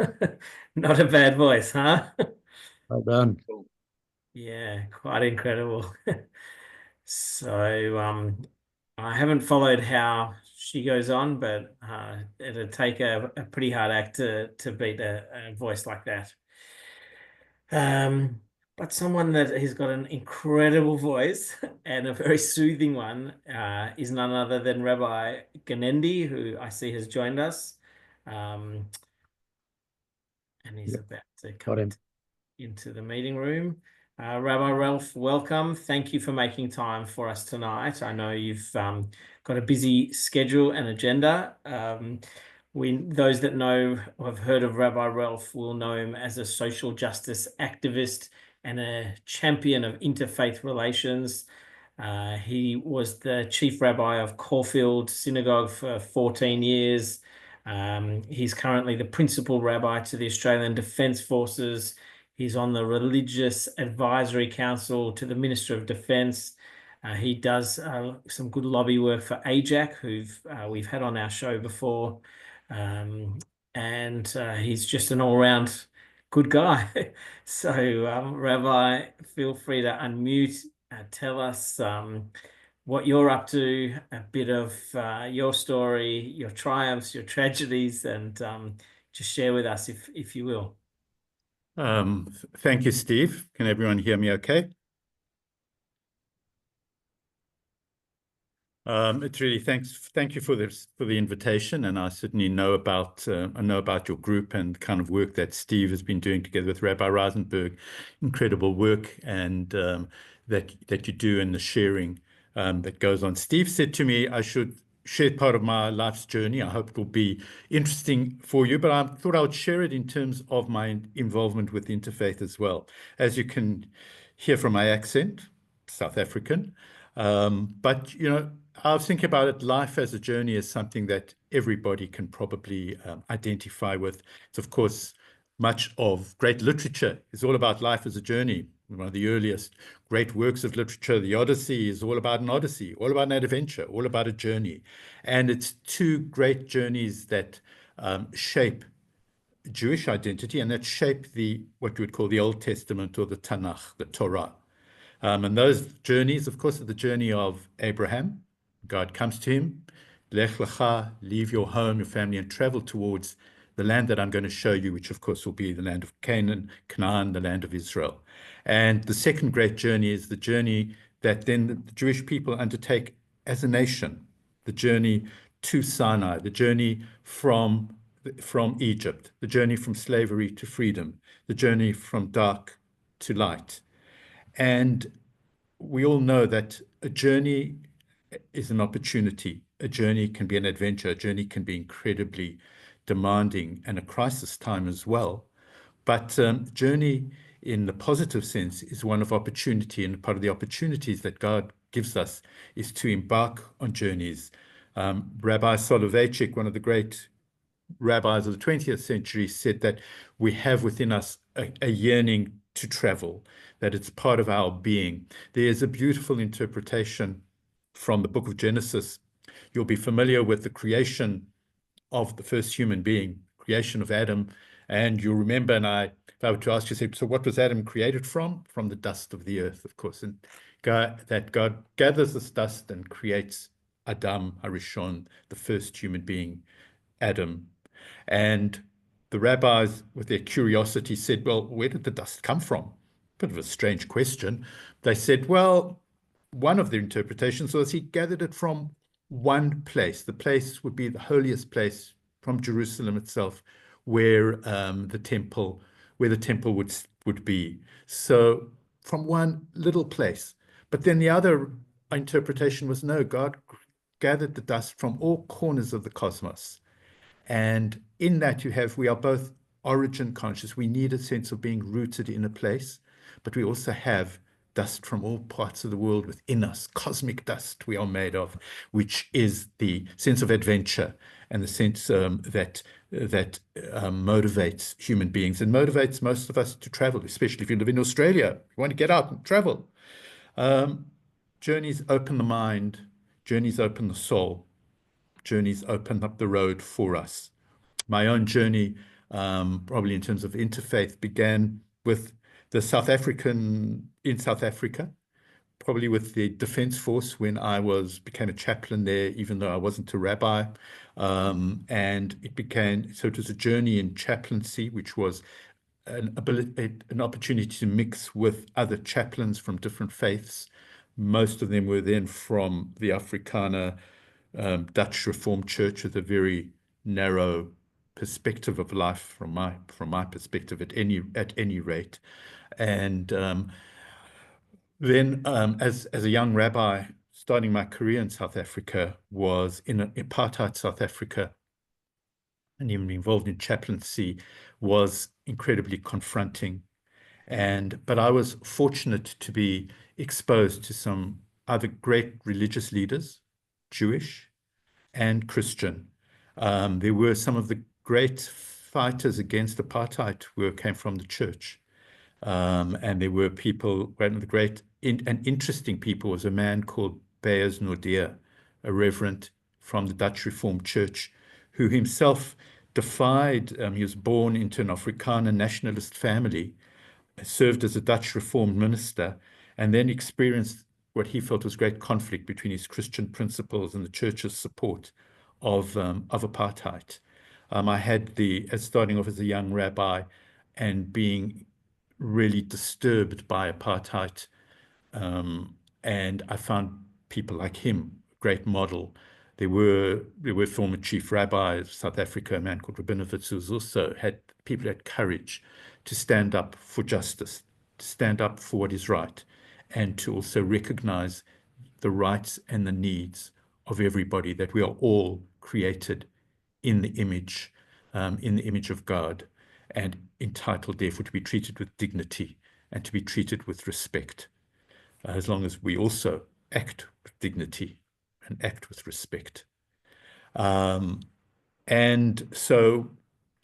Not a bad voice, huh? Well done. Yeah, quite incredible. So I haven't followed how she goes on, but it'd take a pretty hard act to beat a voice like that. But someone that has got an incredible voice and a very soothing one is none other than Rabbi Genende, who I see has joined us. And he's about to come into the meeting room. Rabbi Ralph, welcome. Thank you for making time for us tonight. I know you've got a busy schedule and agenda. Those that know or have heard of Rabbi Ralph will know him as a social justice activist and a champion of interfaith relations. He was the chief rabbi of Caulfield Synagogue for 14 years. He's currently the principal rabbi to the Australian Defence Forces. He's on the Religious Advisory Council to the Minister of Defence. He does some good lobby work for AJAC, who we've had on our show before. And he's just an all-round good guy. So, Rabbi, feel free to unmute, tell us what you're up to, a bit of your story, your triumphs, your tragedies, and just share with us if you will. Thank you, Steve. Can everyone hear me okay? It's really thank you for the invitation, and I certainly know about your group and the kind of work that Steve has been doing together with Rabbi Reisenberg. Incredible work, and that you do, and the sharing that goes on. Steve said to me I should share part of my life's journey. I hope it will be interesting for you, but I thought I would share it in terms of my involvement with interfaith as well. As you can hear from my accent, South African, but you know, I was thinking about it. Life as a journey is something that everybody can probably identify with. It's, of course, much of great literature is all about life as a journey. One of the earliest great works of literature, the Odyssey, is all about an odyssey, all about an adventure, all about a journey. And it's two great journeys that shape Jewish identity, and that shape what you would call the Old Testament, or the Tanakh, the Torah. And those journeys, of course, are the journey of Abraham. God comes to him, Lech lecha, leave your home, your family, and travel towards the land that I'm going to show you, which of course will be the land of Canaan, the land of Israel. And the second great journey is the journey that then the Jewish people undertake as a nation, the journey to Sinai, the journey from Egypt, the journey from slavery to freedom, the journey from dark to light. And we all know that a journey is an opportunity. A journey can be an adventure. A journey can be incredibly demanding and a crisis time as well. But journey in the positive sense is one of opportunity, and part of the opportunities that God gives us is to embark on journeys. Rabbi Soloveitchik, one of the great rabbis of the 20th century, said that we have within us a yearning to travel, that it's part of our being. There's a beautiful interpretation from the book of Genesis. You'll be familiar with the creation of the first human being, creation of Adam, and you'll remember, and if I were to ask you, say, so what was Adam created from? From the dust of the earth, of course, and God gathers this dust and creates Adam Harishon, the first human being, Adam. And the rabbis, with their curiosity, said, well, where did the dust come from? Bit of a strange question. They said, well, one of their interpretations was he gathered it from one place. The place would be the holiest place from Jerusalem itself, where the temple would be. So from one little place. But then the other interpretation was, no, God gathered the dust from all corners of the cosmos. And in that we are both origin conscious. We need a sense of being rooted in a place, but we also have dust from all parts of the world within us, cosmic dust we are made of, which is the sense of adventure and the sense that motivates human beings and motivates most of us to travel, especially if you live in Australia. You want to get out and travel. Journeys open the mind, journeys open the soul, journeys open up the road for us. My own journey, probably in terms of interfaith, began with in South Africa, probably with the Defence Force when I became a chaplain there, even though I wasn't a rabbi. And it was a journey in chaplaincy, which was an opportunity to mix with other chaplains from different faiths. Most of them were then from the Afrikaner Dutch Reformed Church, with a very narrow perspective of life from my perspective at any rate. And then as a young rabbi, starting my career in South Africa was in apartheid South Africa, and even involved in chaplaincy was incredibly confronting. But I was fortunate to be exposed to some other great religious leaders, Jewish and Christian. There were some of the great fighters against apartheid came from the church. And there were people, one of the great and interesting people was a man called Beers Nordeer, a reverend from the Dutch Reformed Church, who himself defied, he was born into an Afrikaner nationalist family, served as a Dutch Reformed minister, and then experienced what he felt was great conflict between his Christian principles and the church's support of apartheid. I had starting off as a young rabbi and being really disturbed by apartheid, and I found people like him a great model. There were former chief rabbis of South Africa, a man called Rabbi, who also had courage to stand up for justice, to stand up for what is right, and to also recognize the rights and the needs of everybody, that we are all created in the image of God, and entitled, therefore, to be treated with dignity and to be treated with respect, as long as we also act with dignity and act with respect. And so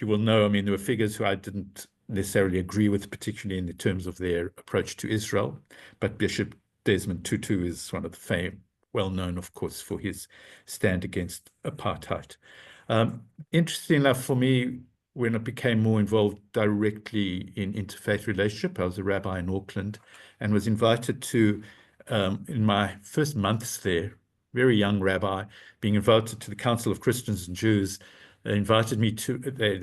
you will know, I mean, there were figures who I didn't necessarily agree with, particularly in the terms of their approach to Israel, but Bishop Desmond Tutu is one of the well known, of course, for his stand against apartheid. Interesting enough for me, when I became more involved directly in interfaith relationship, I was a rabbi in Auckland and was invited to, in my first months there, very young rabbi, being invited to the Council of Christians and Jews. They invited me to, they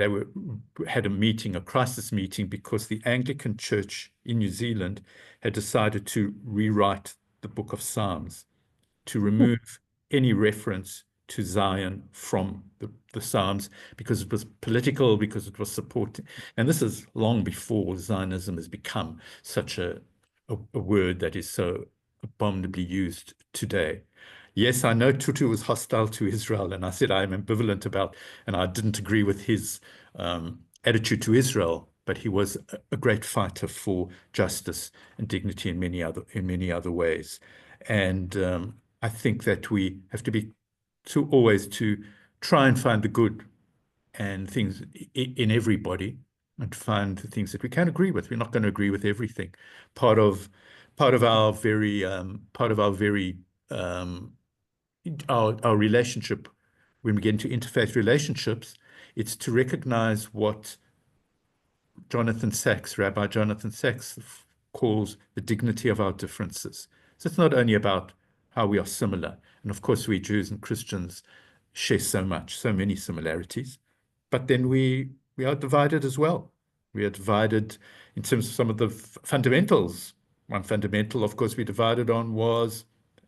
had a meeting, a crisis meeting, because the Anglican Church in New Zealand had decided to rewrite the Book of Psalms, to remove any reference to Zion from the Psalms, because it was political, because it was supporting. And this is long before Zionism has become such a word that is so abominably used today. Yes, I know Tutu was hostile to Israel, and I said I am ambivalent about, and I didn't agree with his attitude to Israel, but he was a great fighter for justice and dignity in many other ways. And I think that we have to be always to try and find the good and things in everybody, and find the things that we can agree with. We're not going to agree with everything. Part of our relationship, when we get into interfaith relationships, it's to recognize what Rabbi Jonathan Sachs calls the dignity of our differences. So it's not only about how we are similar, and of course we Jews and Christians share so many similarities, but then we are divided as well. We are divided in terms of some of the fundamentals. One fundamental, of course, we divided on was,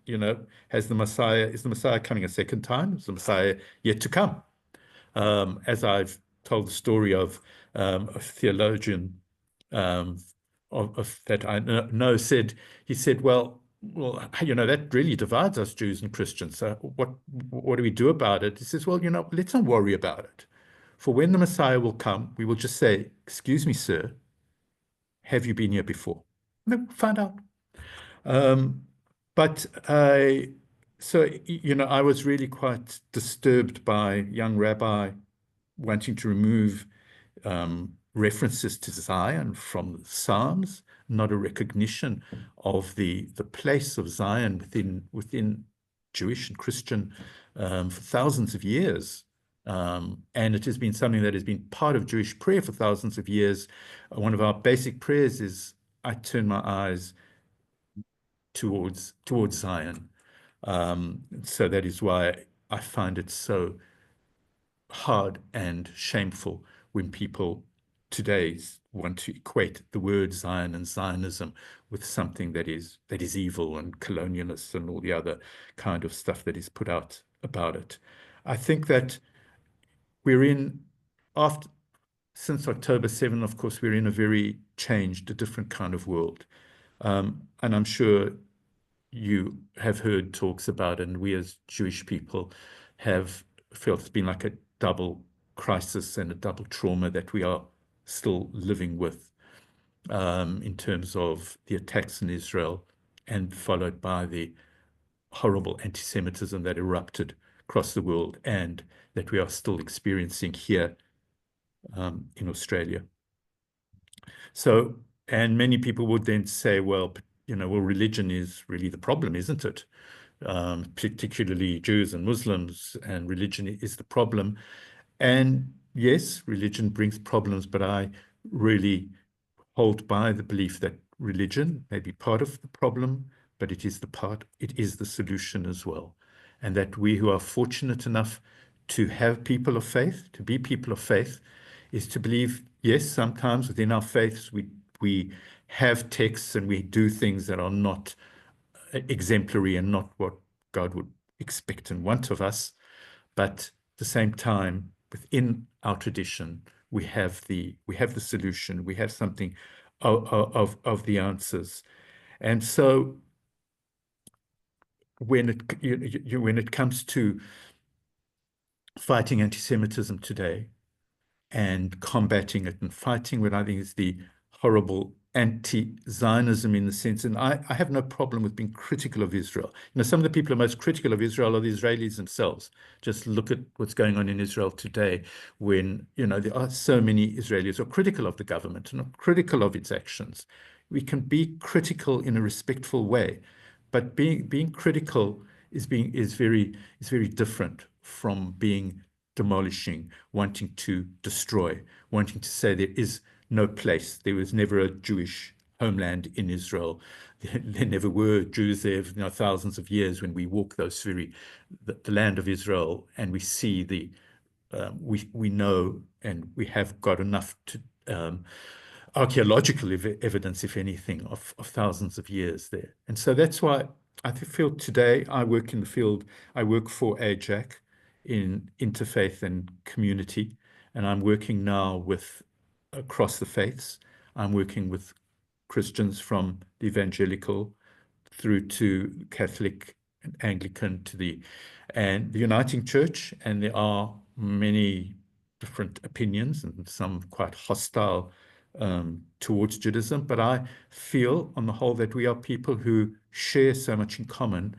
is the Messiah coming a second time? Is the Messiah yet to come? As I've told the story of a theologian that I know said, well, that really divides us Jews and Christians. So what do we do about it? He says, well, let's not worry about it. For when the Messiah will come, we will just say, excuse me, sir, have you been here before? And then we'll find out. I was really quite disturbed by young rabbi wanting to remove references to Zion from the Psalms, not a recognition of the place of Zion within Jewish and Christian for thousands of years. And it has been something that has been part of Jewish prayer for thousands of years. One of our basic prayers is, I turn my eyes towards Zion. So that is why I find it so hard and shameful when people today want to equate the word Zion and Zionism with something that is evil and colonialist and all the other kind of stuff that is put out about it. I think that since October 7, of course, we're in a very changed, a different kind of world. And I'm sure you have heard talks about, and we as Jewish people have felt it's been like a double crisis and a double trauma that we are still living with, in terms of the attacks in Israel, and followed by the horrible anti-Semitism that erupted across the world and that we are still experiencing here in Australia. So And many people would then say, well, well, religion is really the problem, isn't it? Particularly Jews and Muslims, and religion is the problem. And yes, religion brings problems, but I really hold by the belief that religion may be part of the problem, but it is the solution as well. And that we who are fortunate enough to have people of faith, to be people of faith, is to believe, yes, sometimes within our faiths we have texts and we do things that are not exemplary and not what God would expect and want of us. But at the same time, within our tradition, we have the solution. We have something of the answers. And so when it comes to fighting anti-Semitism today and combating it and fighting what I think is the horrible anti-Zionism in the sense, and I have no problem with being critical of Israel. Some of the people who are most critical of Israel are the Israelis themselves. Just look at what's going on in Israel today when, there are so many Israelis who are critical of the government and are critical of its actions. We can be critical in a respectful way, but being critical is very different from being demolishing, wanting to destroy, wanting to say there is no place. There was never a Jewish homeland in Israel. There never were Jews there for thousands of years. When we walk the land of Israel, and we see we know, and we have got enough to archaeological evidence, if anything, of thousands of years there. And so that's why I feel today I work in the field. I work for AJAC in interfaith and community, and I'm working now with across the faiths. I'm working with Christians from the evangelical through to Catholic and Anglican and the Uniting Church. And there are many different opinions and some quite hostile towards Judaism. But I feel on the whole that we are people who share so much in common,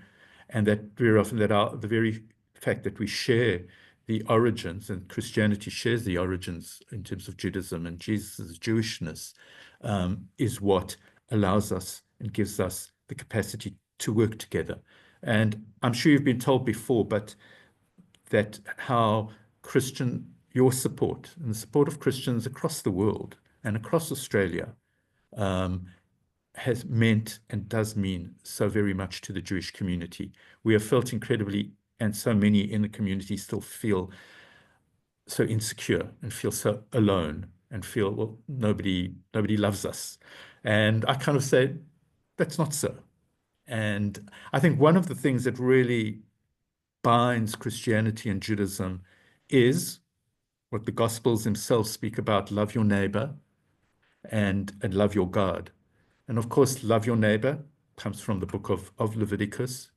and that very often the very fact that we share the origins, and Christianity shares the origins in terms of Judaism and Jesus' Jewishness, is what allows us and gives us the capacity to work together. And I'm sure you've been told before, but that how your support and the support of Christians across the world and across Australia has meant and does mean so very much to the Jewish community. We have felt incredibly, and so many in the community still feel so insecure and feel so alone and feel, well, nobody loves us. And I kind of say, that's not so. And I think one of the things that really binds Christianity and Judaism is what the Gospels themselves speak about: love your neighbor and love your God. And of course, love your neighbor comes from the book of Leviticus.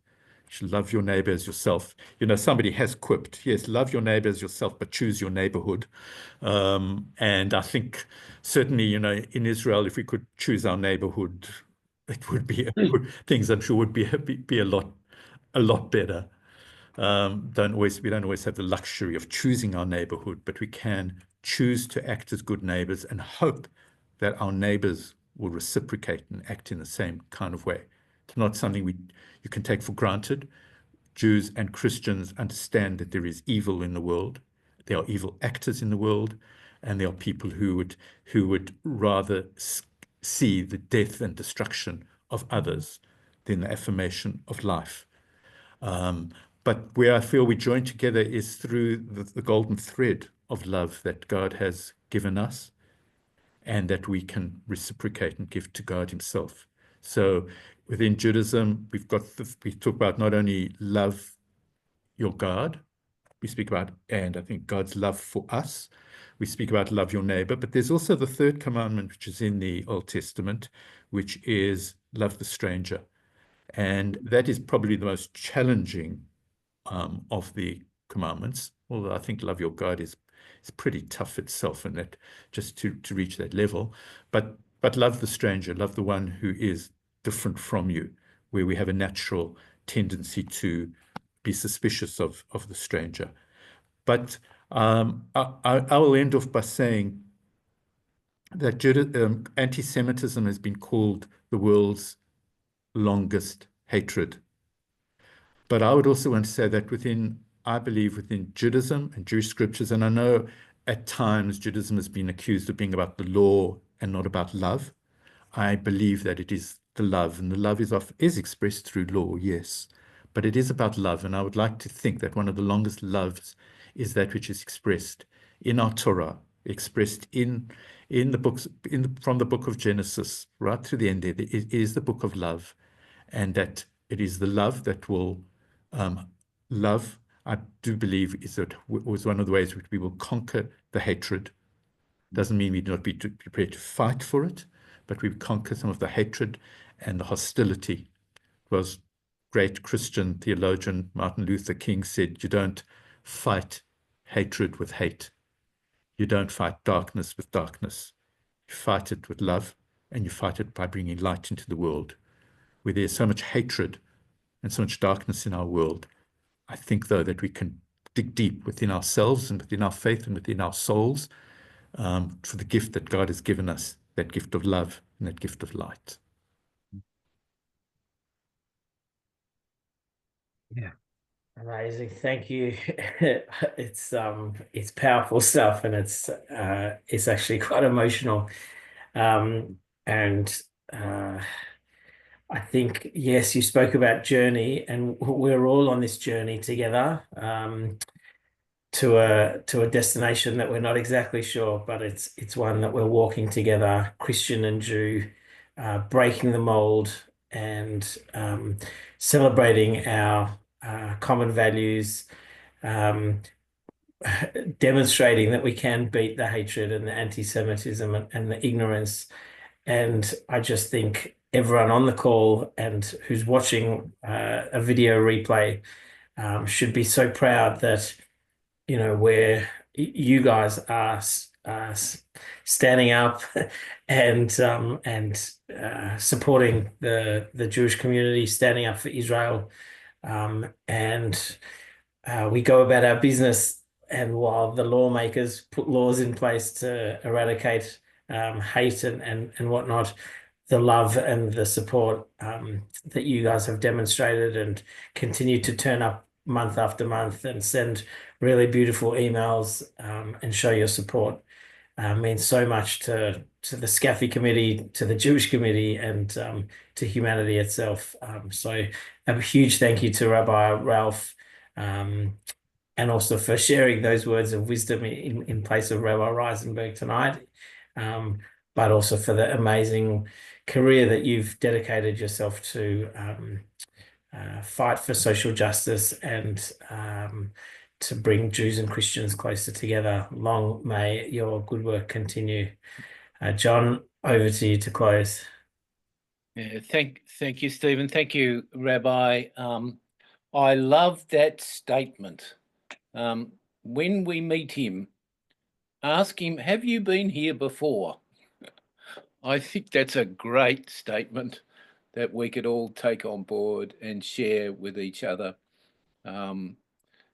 You should love your neighbor as yourself. Somebody has quipped, yes, love your neighbor as yourself, but choose your neighborhood. And I think certainly, in Israel, if we could choose our neighborhood, it would be things I'm sure would be a lot better. We don't always have the luxury of choosing our neighborhood, but we can choose to act as good neighbors and hope that our neighbors will reciprocate and act in the same kind of way. It's not something you can take for granted. Jews and Christians understand that there is evil in the world. There are evil actors in the world, and there are people who would rather see the death and destruction of others than the affirmation of life. But where I feel we join together is through the golden thread of love that God has given us, and that we can reciprocate and give to God himself. So within Judaism, we talk about not only love your God, we speak about, and I think God's love for us. We speak about love your neighbor, but there's also the third commandment, which is in the Old Testament, which is love the stranger. And that is probably the most challenging of the commandments, although I think love your God is pretty tough itself, and that just to reach that level. But love the stranger, love the one who is different from you, where we have a natural tendency to be suspicious of the stranger. But I will end off by saying that anti-Semitism has been called the world's longest hatred. But I would also want to say that I believe within Judaism and Jewish scriptures, and I know at times Judaism has been accused of being about the law and not about love. I believe that it is the love, and the love is expressed through law, yes, but it is about love. And I would like to think that one of the longest loves is that which is expressed in our Torah, expressed in the books, from the book of Genesis right to the end. It is the book of love, and that it is the love that will love. I do believe was one of the ways which we will conquer the hatred. Doesn't mean we do not be prepared to fight for it, but we conquer some of the hatred and the hostility. It was great Christian theologian Martin Luther King said, you don't fight hatred with hate. You don't fight darkness with darkness. You fight it with love, and you fight it by bringing light into the world. Where there's so much hatred and so much darkness in our world, I think, though, that we can dig deep within ourselves and within our faith and within our souls for the gift that God has given us, that gift of love and that gift of light. Yeah. Amazing, thank you. It's powerful stuff, and it's actually quite emotional. And I think, yes, you spoke about journey, and we're all on this journey together to a destination that we're not exactly sure, but it's one that we're walking together, Christian and Jew, breaking the mold and celebrating our common values, demonstrating that we can beat the hatred and the anti-Semitism and the ignorance. And I just think everyone on the call and who's watching a video replay should be so proud that, you know, where you guys are standing up and supporting the Jewish community, standing up for Israel, and we go about our business. And while the lawmakers put laws in place to eradicate hate and whatnot, the love and the support that you guys have demonstrated and continue to turn up month after month and send really beautiful emails and show your support means so much to the SCAFI committee, to the Jewish committee, and to humanity itself. So a huge thank you to Rabbi Ralph, and also for sharing those words of wisdom in place of Rabbi Reisenberg tonight, but also for the amazing career that you've dedicated yourself to fight for social justice and to bring Jews and Christians closer together. Long may your good work continue. John, over to you to close. Yeah, thank you, Stephen. Thank you, Rabbi. I love that statement. When we meet him, ask him, have you been here before? I think that's a great statement that we could all take on board and share with each other.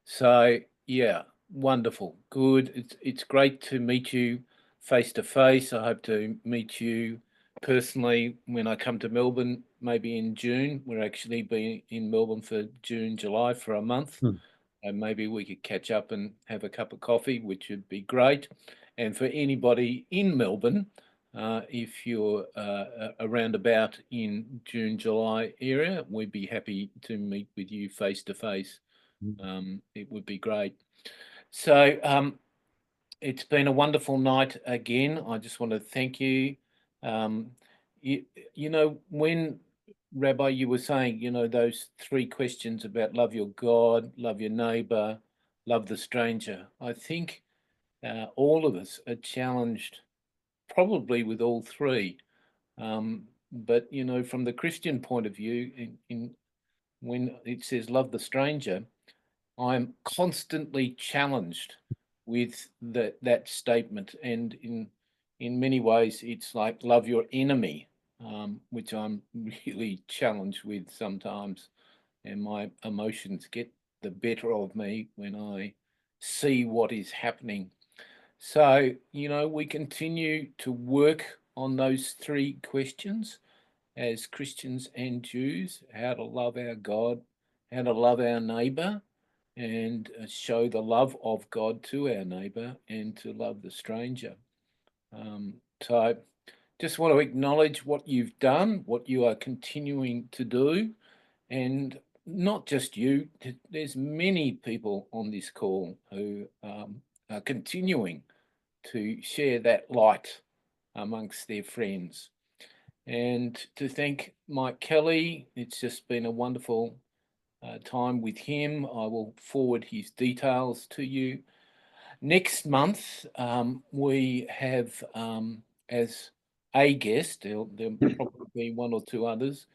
So yeah, wonderful, good. It's great to meet you face to face. I hope to meet you personally when I come to Melbourne, maybe in June. We're actually being in Melbourne for June, July for a month. And maybe we could catch up and have a cup of coffee, which would be great. And for anybody in Melbourne, if you're around about in June, July area, we'd be happy to meet with you face to face. It would be great. So it's been a wonderful night again. I just want to thank you. You know, when Rabbi, you were saying, you know, those three questions about love your God, love your neighbor, love the stranger. I think all of us are challenged probably with all three. But, you know, from the Christian point of view, when it says love the stranger, I'm constantly challenged with that statement. And in many ways, it's like love your enemy. Which I'm really challenged with sometimes, and my emotions get the better of me when I see what is happening. So, we continue to work on those 3 questions as Christians and Jews: how to love our God, how to love our neighbour, and show the love of God to our neighbour, and to love the stranger. So just want to acknowledge what you've done, what you are continuing to do, and not just you. There's many people on this call who are continuing to share that light amongst their friends. And to thank Mike Kelly, it's just been a wonderful time with him. I will forward his details to you. Next month, we have as a guest, there'll probably be 1 or 2 others,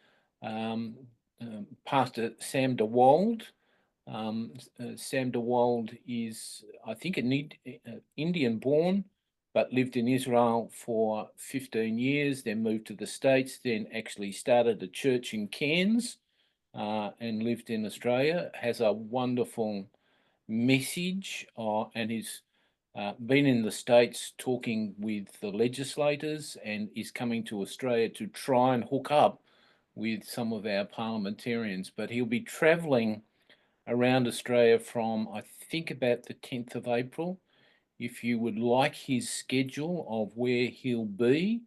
Pastor Sam de Wold. Sam de Wold is, I think, an Indian born, but lived in Israel for 15 years, then moved to the States, then actually started a church in Cairns and lived in Australia. Has a wonderful message and is been in the States talking with the legislators, and is coming to Australia to try and hook up with some of our parliamentarians. But he'll be travelling around Australia from, I think, about the 10th of April. If you would like his schedule of where he'll be,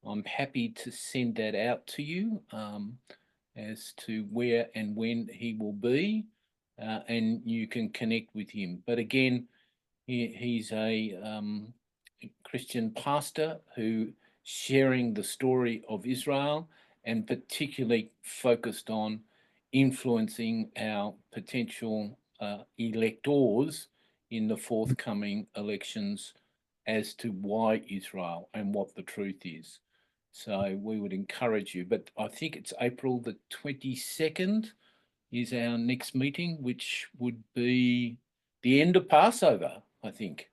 I'm happy to send that out to you as to where and when he will be, and you can connect with him. But again, he's a Christian pastor who sharing the story of Israel, and particularly focused on influencing our potential electors in the forthcoming elections as to why Israel and what the truth is. So we would encourage you, but I think it's April the 22nd is our next meeting, which would be the end of Passover, I think,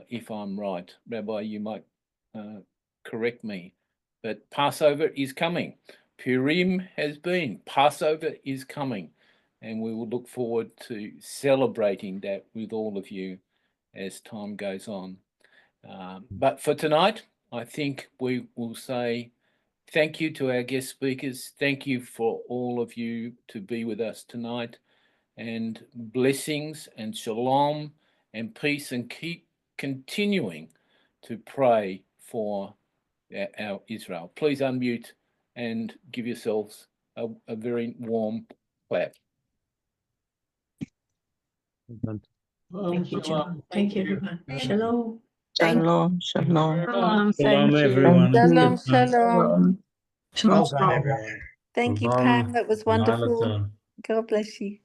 if I'm right. Rabbi, you might correct me, but Passover is coming. Purim has been, Passover is coming, and we will look forward to celebrating that with all of you as time goes on. But for tonight, I think we will say thank you to our guest speakers. Thank you for all of you to be with us tonight, and blessings and shalom and peace, and keep continuing to pray for our Israel. Please unmute and give yourselves a very warm clap. Thank you, John. Thank you, everyone. Shalom. Shalom, shalom. Shalom, Shalom, thank you. everyone. Thank you. Shalom, shalom. Shalom. Well done, everyone. Thank you, Well Pam. done. That was Well wonderful. done. God bless you.